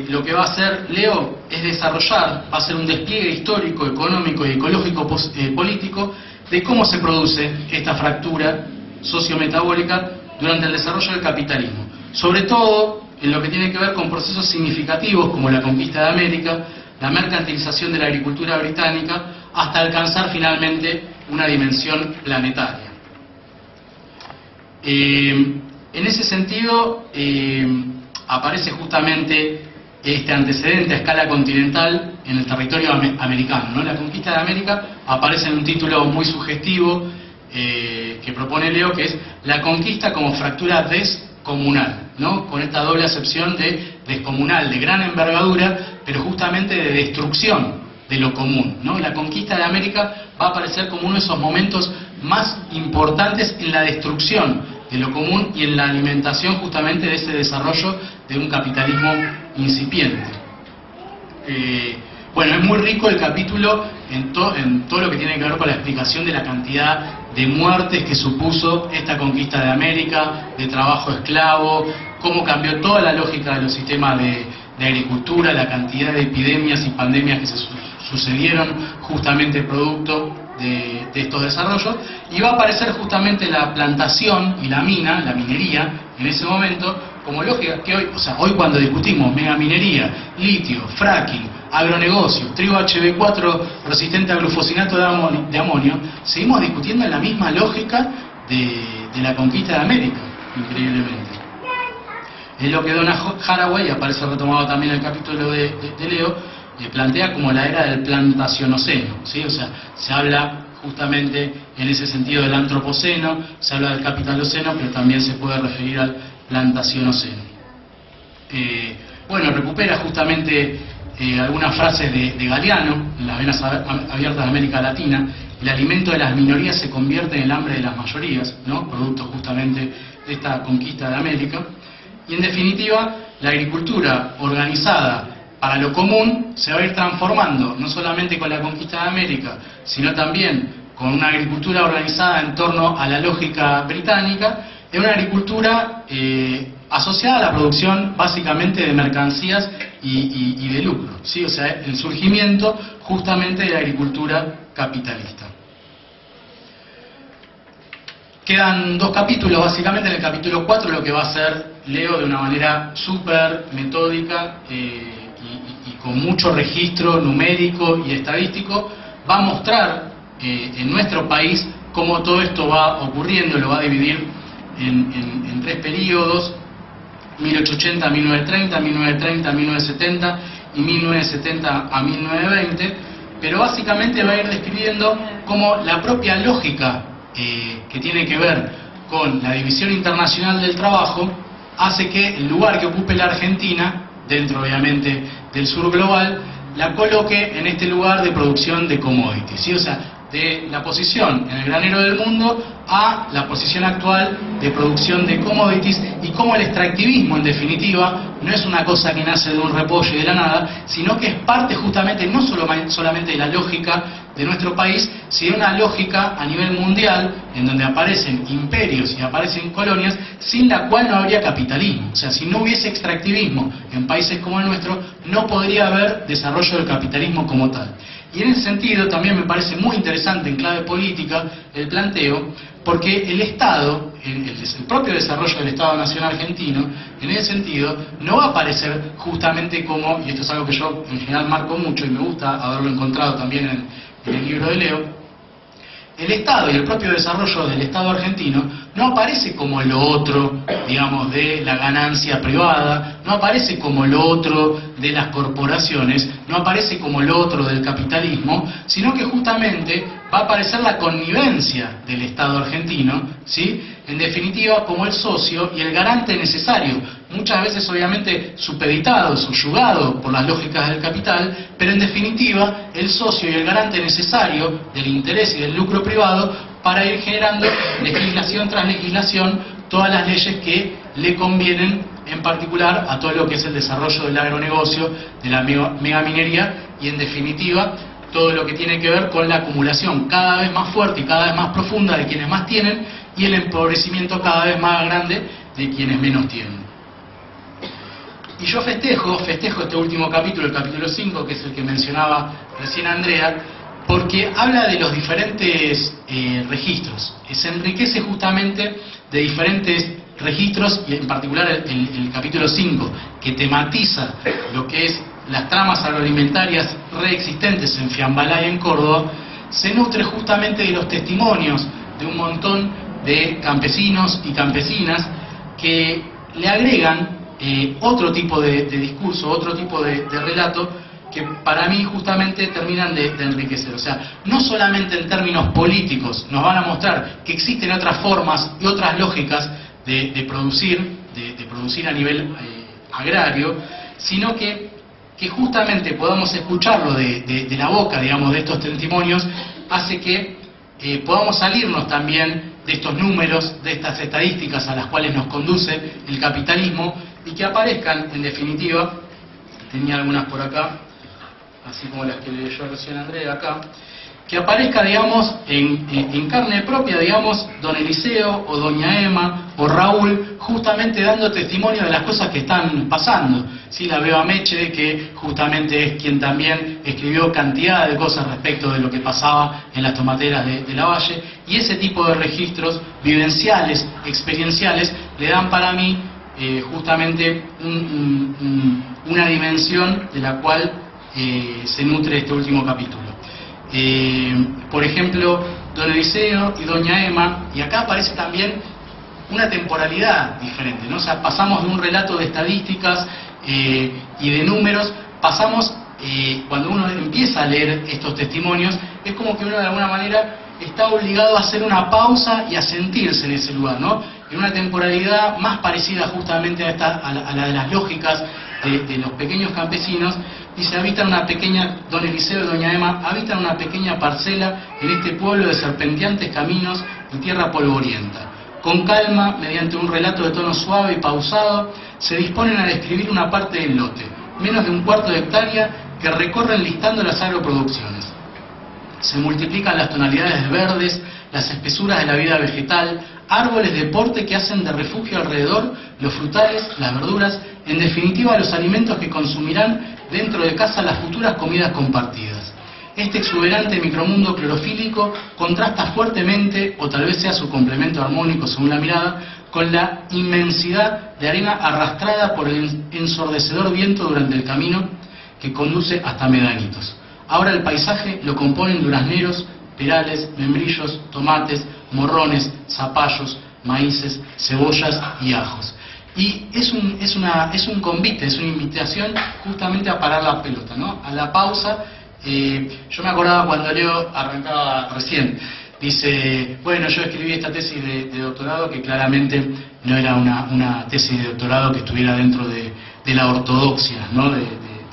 lo que va a hacer Leo es desarrollar, va a ser un despliegue histórico, económico y ecológico político de cómo se produce esta fractura sociometabólica durante el desarrollo del capitalismo. Sobre todo en lo que tiene que ver con procesos significativos como la conquista de América, la mercantilización de la agricultura británica, hasta alcanzar finalmente una dimensión planetaria. En ese sentido, aparece justamente este antecedente a escala continental en el territorio americano, ¿no? La conquista de América aparece en un título muy sugestivo que propone Leo, que es la conquista como fractura descomunal, ¿no? Con esta doble acepción de descomunal, de gran envergadura, pero justamente de destrucción de lo común, ¿no? La conquista de América va a aparecer como uno de esos momentos más importantes en la destrucción de lo común y en la alimentación justamente de ese desarrollo de un capitalismo incipiente. Bueno, es muy rico el capítulo en todo lo que tiene que ver con la explicación de la cantidad de muertes que supuso esta conquista de América, de trabajo esclavo, cómo cambió toda la lógica de los sistemas de agricultura, la cantidad de epidemias y pandemias que se sucedieron justamente producto de estos desarrollos, y va a aparecer justamente la plantación y la minería, en ese momento, como lógica que hoy cuando discutimos megaminería, litio, fracking, agronegocios, trigo HB4 resistente a glufosinato de amonio, seguimos discutiendo en la misma lógica de la conquista de América, increíblemente. Es lo que Donna Haraway, aparece retomado también en el capítulo de Leo, plantea como la era del plantacionoceno, ¿sí? O sea, se habla justamente en ese sentido del antropoceno, se habla del capitaloceno, pero también se puede referir al plantacionoceno. Bueno, recupera justamente algunas frases de Galeano en las venas abiertas de América Latina. El alimento de las minorías se convierte en el hambre de las mayorías, ¿no? Producto justamente de esta conquista de América. Y en definitiva, la agricultura organizada para lo común se va a ir transformando, no solamente con la conquista de América, sino también con una agricultura organizada en torno a la lógica británica, en una agricultura asociada a la producción básicamente de mercancías y de lucro, ¿sí? O sea, el surgimiento justamente de la agricultura capitalista. Quedan 2 capítulos, básicamente en el capítulo 4 lo que va a hacer Leo de una manera súper metódica y con mucho registro numérico y estadístico, va a mostrar en nuestro país cómo todo esto va ocurriendo. Lo va a dividir en 3 periodos: 1880 a 1930, 1930 a 1970 y 1970 a 1920, pero básicamente va a ir describiendo cómo la propia lógica que tiene que ver con la división internacional del trabajo hace que el lugar que ocupe la Argentina, dentro obviamente del sur global, la coloque en este lugar de producción de commodities, ¿sí? O sea, de la posición en el granero del mundo a la posición actual de producción de commodities, y cómo el extractivismo, en definitiva, no es una cosa que nace de un repollo y de la nada, sino que es parte justamente no solamente de la lógica de nuestro país, sino una lógica a nivel mundial en donde aparecen imperios y aparecen colonias sin la cual no habría capitalismo. O sea, si no hubiese extractivismo en países como el nuestro, no podría haber desarrollo del capitalismo como tal. Y en ese sentido también me parece muy interesante en clave política el planteo, porque el Estado, el propio desarrollo del Estado Nacional argentino, en ese sentido, no va a aparecer justamente como, y esto es algo que yo en general marco mucho y me gusta haberlo encontrado también en el libro de Leo, el Estado y el propio desarrollo del Estado argentino no aparece como lo otro, digamos, de la ganancia privada, no aparece como lo otro de las corporaciones, no aparece como lo otro del capitalismo, sino que justamente va a aparecer la connivencia del Estado argentino, ¿sí? En definitiva, como el socio y el garante necesario, muchas veces obviamente supeditado, subyugado por las lógicas del capital, pero en definitiva el socio y el garante necesario del interés y del lucro privado para ir generando legislación tras legislación todas las leyes que le convienen, en particular a todo lo que es el desarrollo del agronegocio, de la megaminería y en definitiva todo lo que tiene que ver con la acumulación cada vez más fuerte y cada vez más profunda de quienes más tienen y el empobrecimiento cada vez más grande de quienes menos tienen. Y yo festejo este último capítulo, el capítulo 5, que es el que mencionaba recién Andrea, porque habla de los diferentes registros. Se enriquece justamente de diferentes registros, y en particular el capítulo 5, que tematiza lo que es las tramas agroalimentarias reexistentes en Fiambalá y en Córdoba, se nutre justamente de los testimonios de un montón de campesinos y campesinas que le agregan otro tipo de discurso, otro tipo de relato, que para mí justamente terminan de enriquecer. O sea, no solamente en términos políticos nos van a mostrar que existen otras formas y otras lógicas de producir a nivel agrario, sino que justamente podamos escucharlo de la boca, digamos, de estos testimonios, hace que podamos salirnos también de estos números, de estas estadísticas a las cuales nos conduce el capitalismo, y que aparezcan, en definitiva, tenía algunas por acá, así como las que leyó recién Andrea acá, que aparezca, digamos, en carne propia, digamos, don Eliseo o doña Emma o Raúl, justamente dando testimonio de las cosas que están pasando. Sí, la Beba Meche, que justamente es quien también escribió cantidad de cosas respecto de lo que pasaba en las tomateras de Lavalle, y ese tipo de registros vivenciales, experienciales, le dan para mí justamente una dimensión de la cual se nutre este último capítulo. Por ejemplo, don Eliseo y doña Emma, y acá aparece también una temporalidad diferente, ¿no? O sea, pasamos de un relato de estadísticas y de números, pasamos, cuando uno empieza a leer estos testimonios, es como que uno de alguna manera está obligado a hacer una pausa y a sentirse en ese lugar, ¿no? En una temporalidad más parecida justamente a la de las lógicas de los pequeños campesinos, y se habita una pequeña, don Eliseo y doña Emma habitan una pequeña parcela en este pueblo de serpenteantes caminos y tierra polvorienta. Con calma, mediante un relato de tono suave y pausado, se disponen a describir una parte del lote, menos de un cuarto de hectárea, que recorren listando las agroproducciones. Se multiplican las tonalidades de verdes, las espesuras de la vida vegetal, árboles de porte que hacen de refugio alrededor, los frutales, las verduras, en definitiva los alimentos que consumirán dentro de casa las futuras comidas compartidas. Este exuberante micromundo clorofílico contrasta fuertemente, o tal vez sea su complemento armónico según la mirada, con la inmensidad de arena arrastrada por el ensordecedor viento durante el camino que conduce hasta Medanitos. Ahora el paisaje lo componen durazneros, perales, membrillos, tomates, morrones, zapallos, maíces, cebollas y ajos. Y es un convite, es una invitación justamente a parar la pelota, ¿no? A la pausa. Yo me acordaba cuando Leo arrancaba recién, dice, bueno, yo escribí esta tesis de doctorado que claramente no era una tesis de doctorado que estuviera dentro de la ortodoxia, ¿no? de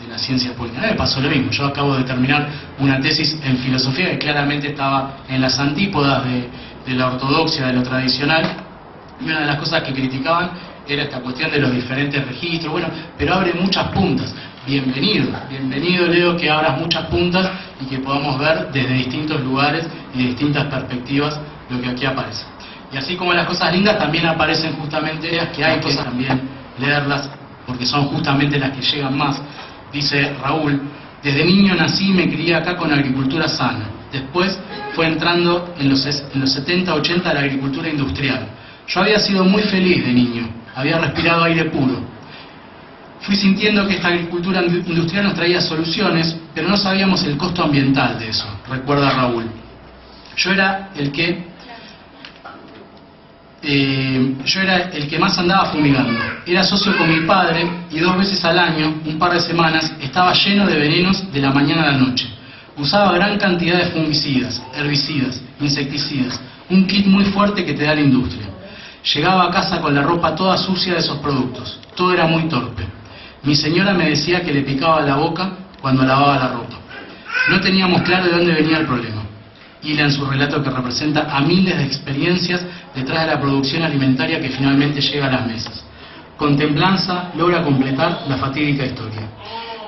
la ciencia política. Me pasó lo mismo, yo acabo de terminar una tesis en filosofía que claramente estaba en las antípodas de la ortodoxia, de lo tradicional, y una de las cosas que criticaban era esta cuestión de los diferentes registros, bueno, pero abre muchas puntas. Bienvenido Leo, que abras muchas puntas y que podamos ver desde distintos lugares y de distintas perspectivas lo que aquí aparece. Y así como las cosas lindas, también aparecen justamente las que hay que también leerlas, porque son justamente las que llegan más. Dice Raúl, desde niño nací y me crié acá con agricultura sana. Después fue entrando en los 70, 80 la agricultura industrial. Yo había sido muy feliz de niño, había respirado aire puro. Fui sintiendo que esta agricultura industrial nos traía soluciones, pero no sabíamos el costo ambiental de eso, recuerda Raúl. Yo era el que más andaba fumigando. Era socio con mi padre y 2 veces al año, un par de semanas, estaba lleno de venenos de la mañana a la noche. Usaba gran cantidad de fungicidas, herbicidas, insecticidas, un kit muy fuerte que te da la industria. Llegaba a casa con la ropa toda sucia de esos productos. Todo era muy torpe. Mi señora me decía que le picaba la boca cuando lavaba la ropa. No teníamos claro de dónde venía el problema. Hila en su relato que representa a miles de experiencias detrás de la producción alimentaria que finalmente llega a las mesas. Con templanza logra completar la fatídica historia.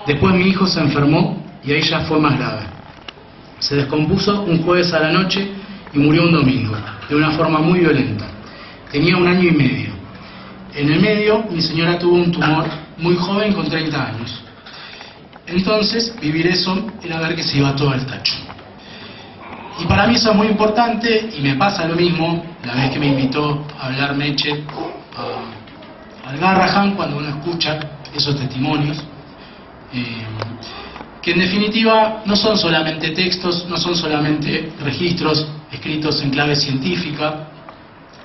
Después mi hijo se enfermó y ahí ya fue más grave. Se descompuso un jueves a la noche y murió un domingo, de una forma muy violenta. Tenía 1 año y medio. En el medio, mi señora tuvo un tumor muy joven con 30 años. Entonces, vivir eso era ver que se iba todo al tacho. Y para mí eso es muy importante, y me pasa lo mismo la vez que me invitó a hablar Meche al Garrahan, cuando uno escucha esos testimonios, que en definitiva no son solamente textos, no son solamente registros escritos en clave científica,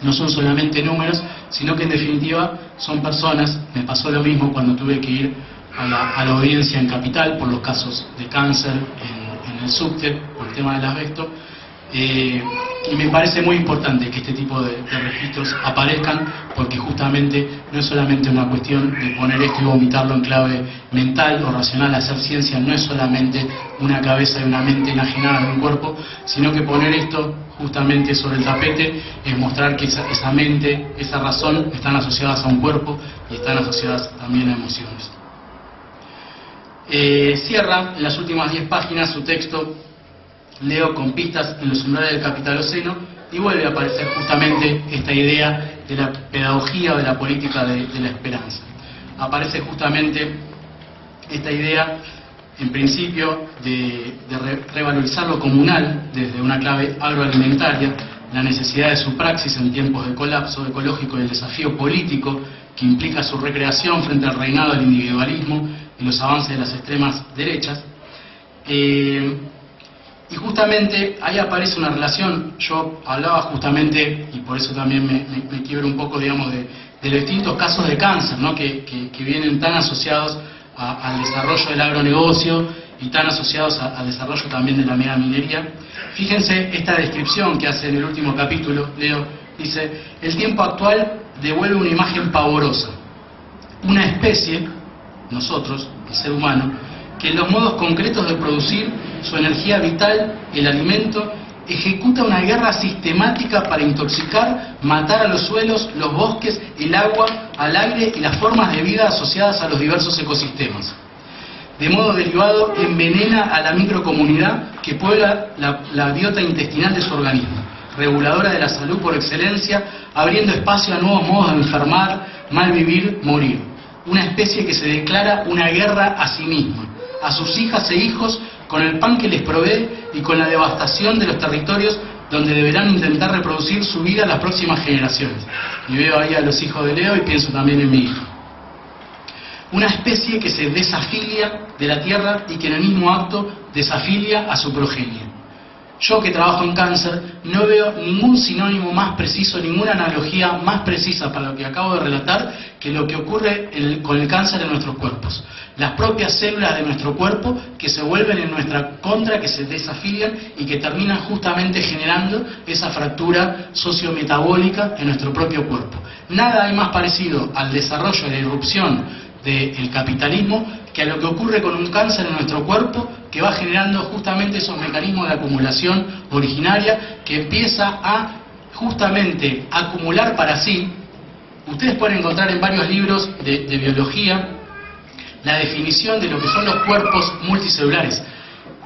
no son solamente números, sino que en definitiva son personas. Me pasó lo mismo cuando tuve que ir a la audiencia en Capital por los casos de cáncer en el subte, por el tema del asbesto, y me parece muy importante que este tipo de registros aparezcan, porque justamente no es solamente una cuestión de poner esto y vomitarlo en clave mental o racional. Hacer ciencia no es solamente una cabeza y una mente enajenada de un cuerpo, sino que poner esto justamente sobre el tapete es mostrar que esa mente, esa razón están asociadas a un cuerpo y están asociadas también a emociones. Cierra en las últimas 10 páginas su texto Leo con pistas en los umbrales del capitaloceno, y vuelve a aparecer justamente esta idea de la pedagogía o de la política de la esperanza. Aparece justamente esta idea, en principio, de revalorizar lo comunal desde una clave agroalimentaria, la necesidad de su praxis en tiempos de colapso ecológico y el desafío político que implica su recreación frente al reinado del individualismo y los avances de las extremas derechas. Y justamente ahí aparece una relación. Yo hablaba justamente, y por eso también me quiebro un poco, digamos, de los distintos casos de cáncer, ¿no? que vienen tan asociados al desarrollo del agronegocio y tan asociados al desarrollo también de la megaminería. Fíjense esta descripción que hace en el último capítulo, Leo, dice: el tiempo actual devuelve una imagen pavorosa. Una especie, nosotros, el ser humano, que en los modos concretos de producir su energía vital, el alimento, ejecuta una guerra sistemática para intoxicar, matar a los suelos, los bosques, el agua, al aire y las formas de vida asociadas a los diversos ecosistemas. De modo derivado, envenena a la microcomunidad que puebla la biota intestinal de su organismo, reguladora de la salud por excelencia, abriendo espacio a nuevos modos de enfermar, malvivir, morir. Una especie que se declara una guerra a sí misma, a sus hijas e hijos, con el pan que les provee y con la devastación de los territorios donde deberán intentar reproducir su vida las próximas generaciones. Y veo ahí a los hijos de Leo y pienso también en mi hijo. Una especie que se desafilia de la tierra y que en el mismo acto desafilia a su progenie. Yo, que trabajo en cáncer, no veo ningún sinónimo más preciso, ninguna analogía más precisa para lo que acabo de relatar que lo que ocurre con el cáncer en nuestros cuerpos. Las propias células de nuestro cuerpo que se vuelven en nuestra contra, que se desafilian y que terminan justamente generando esa fractura sociometabólica en nuestro propio cuerpo. Nada hay más parecido al desarrollo y la irrupción del capitalismo que a lo que ocurre con un cáncer en nuestro cuerpo, que va generando justamente esos mecanismos de acumulación originaria, que empieza a justamente acumular para sí. Ustedes pueden encontrar en varios libros de biología la definición de lo que son los cuerpos multicelulares.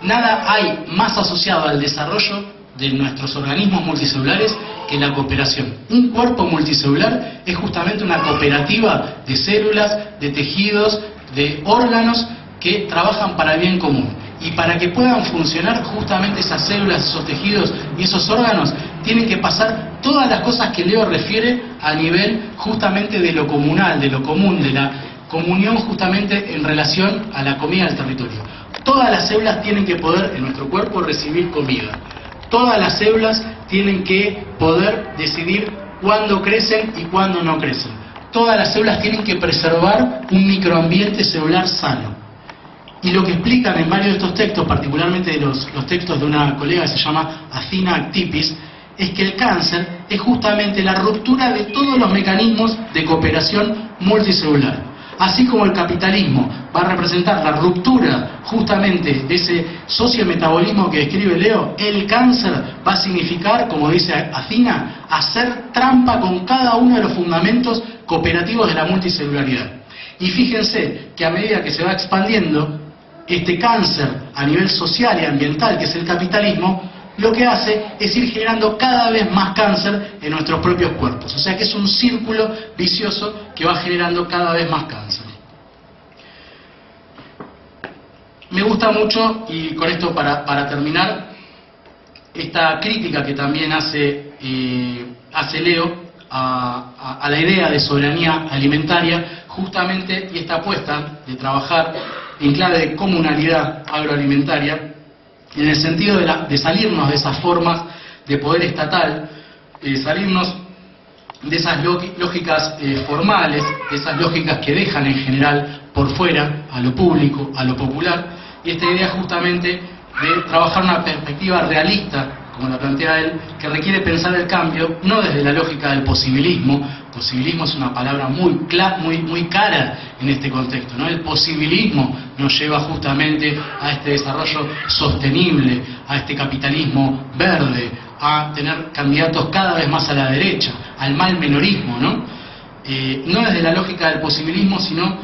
Nada hay más asociado al desarrollo de nuestros organismos multicelulares que la cooperación. Un cuerpo multicelular es justamente una cooperativa de células, de tejidos, de órganos que trabajan para el bien común. Y para que puedan funcionar justamente esas células, esos tejidos y esos órganos, tienen que pasar todas las cosas que Leo refiere a nivel justamente de lo comunal, de lo común, de la comunión justamente en relación a la comida del territorio. Todas las células tienen que poder en nuestro cuerpo recibir comida. Todas las células tienen que poder decidir cuándo crecen y cuándo no crecen. Todas las células tienen que preservar un microambiente celular sano. Y lo que explican en varios de estos textos, particularmente de los textos de una colega que se llama Athina Actipis, es que el cáncer es justamente la ruptura de todos los mecanismos de cooperación multicelular. Así como el capitalismo va a representar la ruptura justamente de ese sociometabolismo que describe Leo, el cáncer va a significar, como dice Athina, hacer trampa con cada uno de los fundamentos cooperativos de la multicelularidad. Y fíjense que a medida que se va expandiendo este cáncer a nivel social y ambiental, que es el capitalismo, lo que hace es ir generando cada vez más cáncer en nuestros propios cuerpos. O sea que es un círculo vicioso que va generando cada vez más cáncer. Me gusta mucho, y con esto para terminar, esta crítica que también hace Leo a la idea de soberanía alimentaria, justamente, y esta apuesta de trabajar en clave de comunalidad agroalimentaria, en el sentido de salirnos de esas formas de poder estatal, salirnos de esas lógicas formales, de esas lógicas que dejan en general por fuera a lo público, a lo popular, y esta idea justamente de trabajar una perspectiva realista, como la plantea él, que requiere pensar el cambio no desde la lógica del posibilismo. Posibilismo es una palabra muy cara en este contexto, ¿no? El posibilismo nos lleva justamente a este desarrollo sostenible, a este capitalismo verde, a tener candidatos cada vez más a la derecha, al mal menorismo, ¿no? No desde la lógica del posibilismo, sino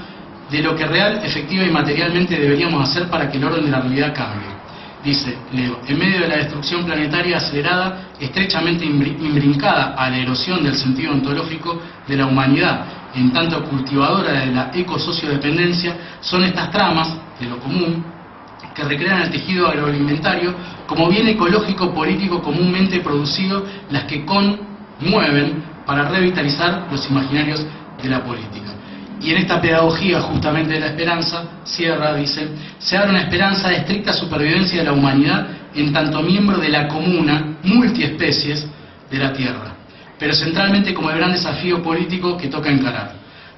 de lo que real, efectiva y materialmente deberíamos hacer para que el orden de la realidad cambie. Dice Leo, en medio de la destrucción planetaria acelerada, estrechamente imbrincada a la erosión del sentido ontológico de la humanidad, en tanto cultivadora de la ecosociodependencia, son estas tramas de lo común que recrean el tejido agroalimentario como bien ecológico político comúnmente producido, las que conmueven para revitalizar los imaginarios de la política. Y en esta pedagogía justamente de la esperanza, cierra, dice, se abre una esperanza de estricta supervivencia de la humanidad en tanto miembro de la comuna multiespecies de la Tierra, pero centralmente como el gran desafío político que toca encarar.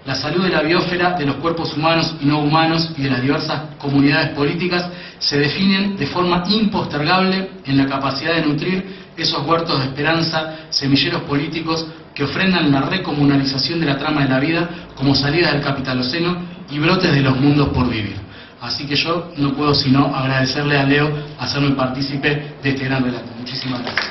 La salud de la biosfera, de los cuerpos humanos y no humanos y de las diversas comunidades políticas se definen de forma impostergable en la capacidad de nutrir esos huertos de esperanza, semilleros políticos que ofrendan la recomunalización de la trama de la vida como salida del capitaloceno y brotes de los mundos por vivir. Así que yo no puedo sino agradecerle a Leo hacerme partícipe de este gran relato. Muchísimas gracias.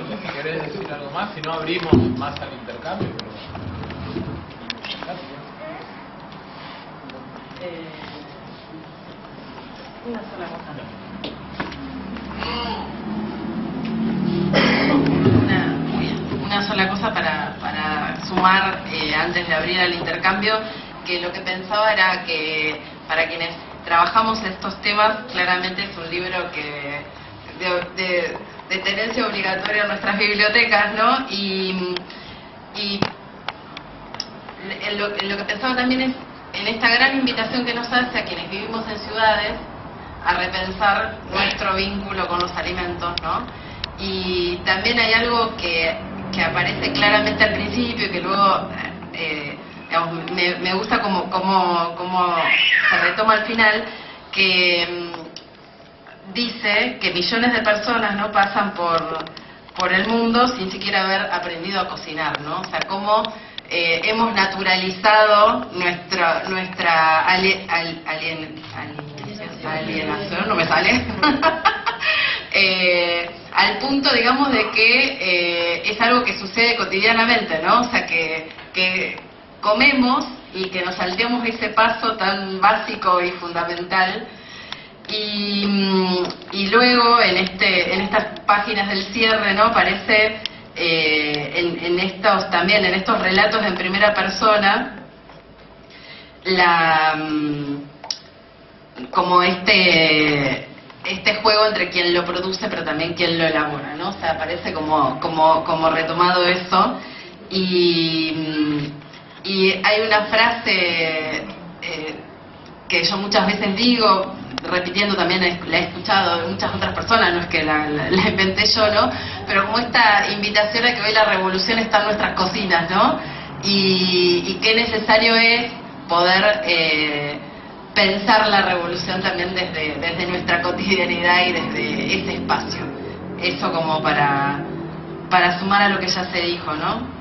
Si querés decir algo más, si no abrimos más al intercambio. Una sola cosa. Una sola cosa para sumar antes de abrir al intercambio, que lo que pensaba era que para quienes trabajamos estos temas, claramente es un libro que de tenencia obligatoria en nuestras bibliotecas, ¿no? Y lo que pensaba también es en esta gran invitación que nos hace a quienes vivimos en ciudades a repensar nuestro vínculo con los alimentos, ¿no? Y también hay algo que aparece claramente al principio y que luego digamos, me gusta como se retoma al final, que dice que millones de personas no pasan por el mundo sin siquiera haber aprendido a cocinar, ¿no? O sea, cómo hemos naturalizado nuestra alienación, no me sale, al punto, digamos, de que es algo que sucede cotidianamente, ¿no? O sea, que comemos y que nos salteamos ese paso tan básico y fundamental. Y luego en estas páginas del cierre, ¿no? Aparece en estos relatos en primera persona como este juego entre quien lo produce pero también quien lo elabora, ¿no? O sea, aparece como retomado eso, y hay una frase que yo muchas veces digo, repitiendo también, la he escuchado de muchas otras personas, no es que la inventé yo, ¿no? Pero como esta invitación a que hoy la revolución está en nuestras cocinas, ¿no? Y qué necesario es poder pensar la revolución también desde nuestra cotidianidad y desde ese espacio. Eso como para sumar a lo que ya se dijo, ¿no?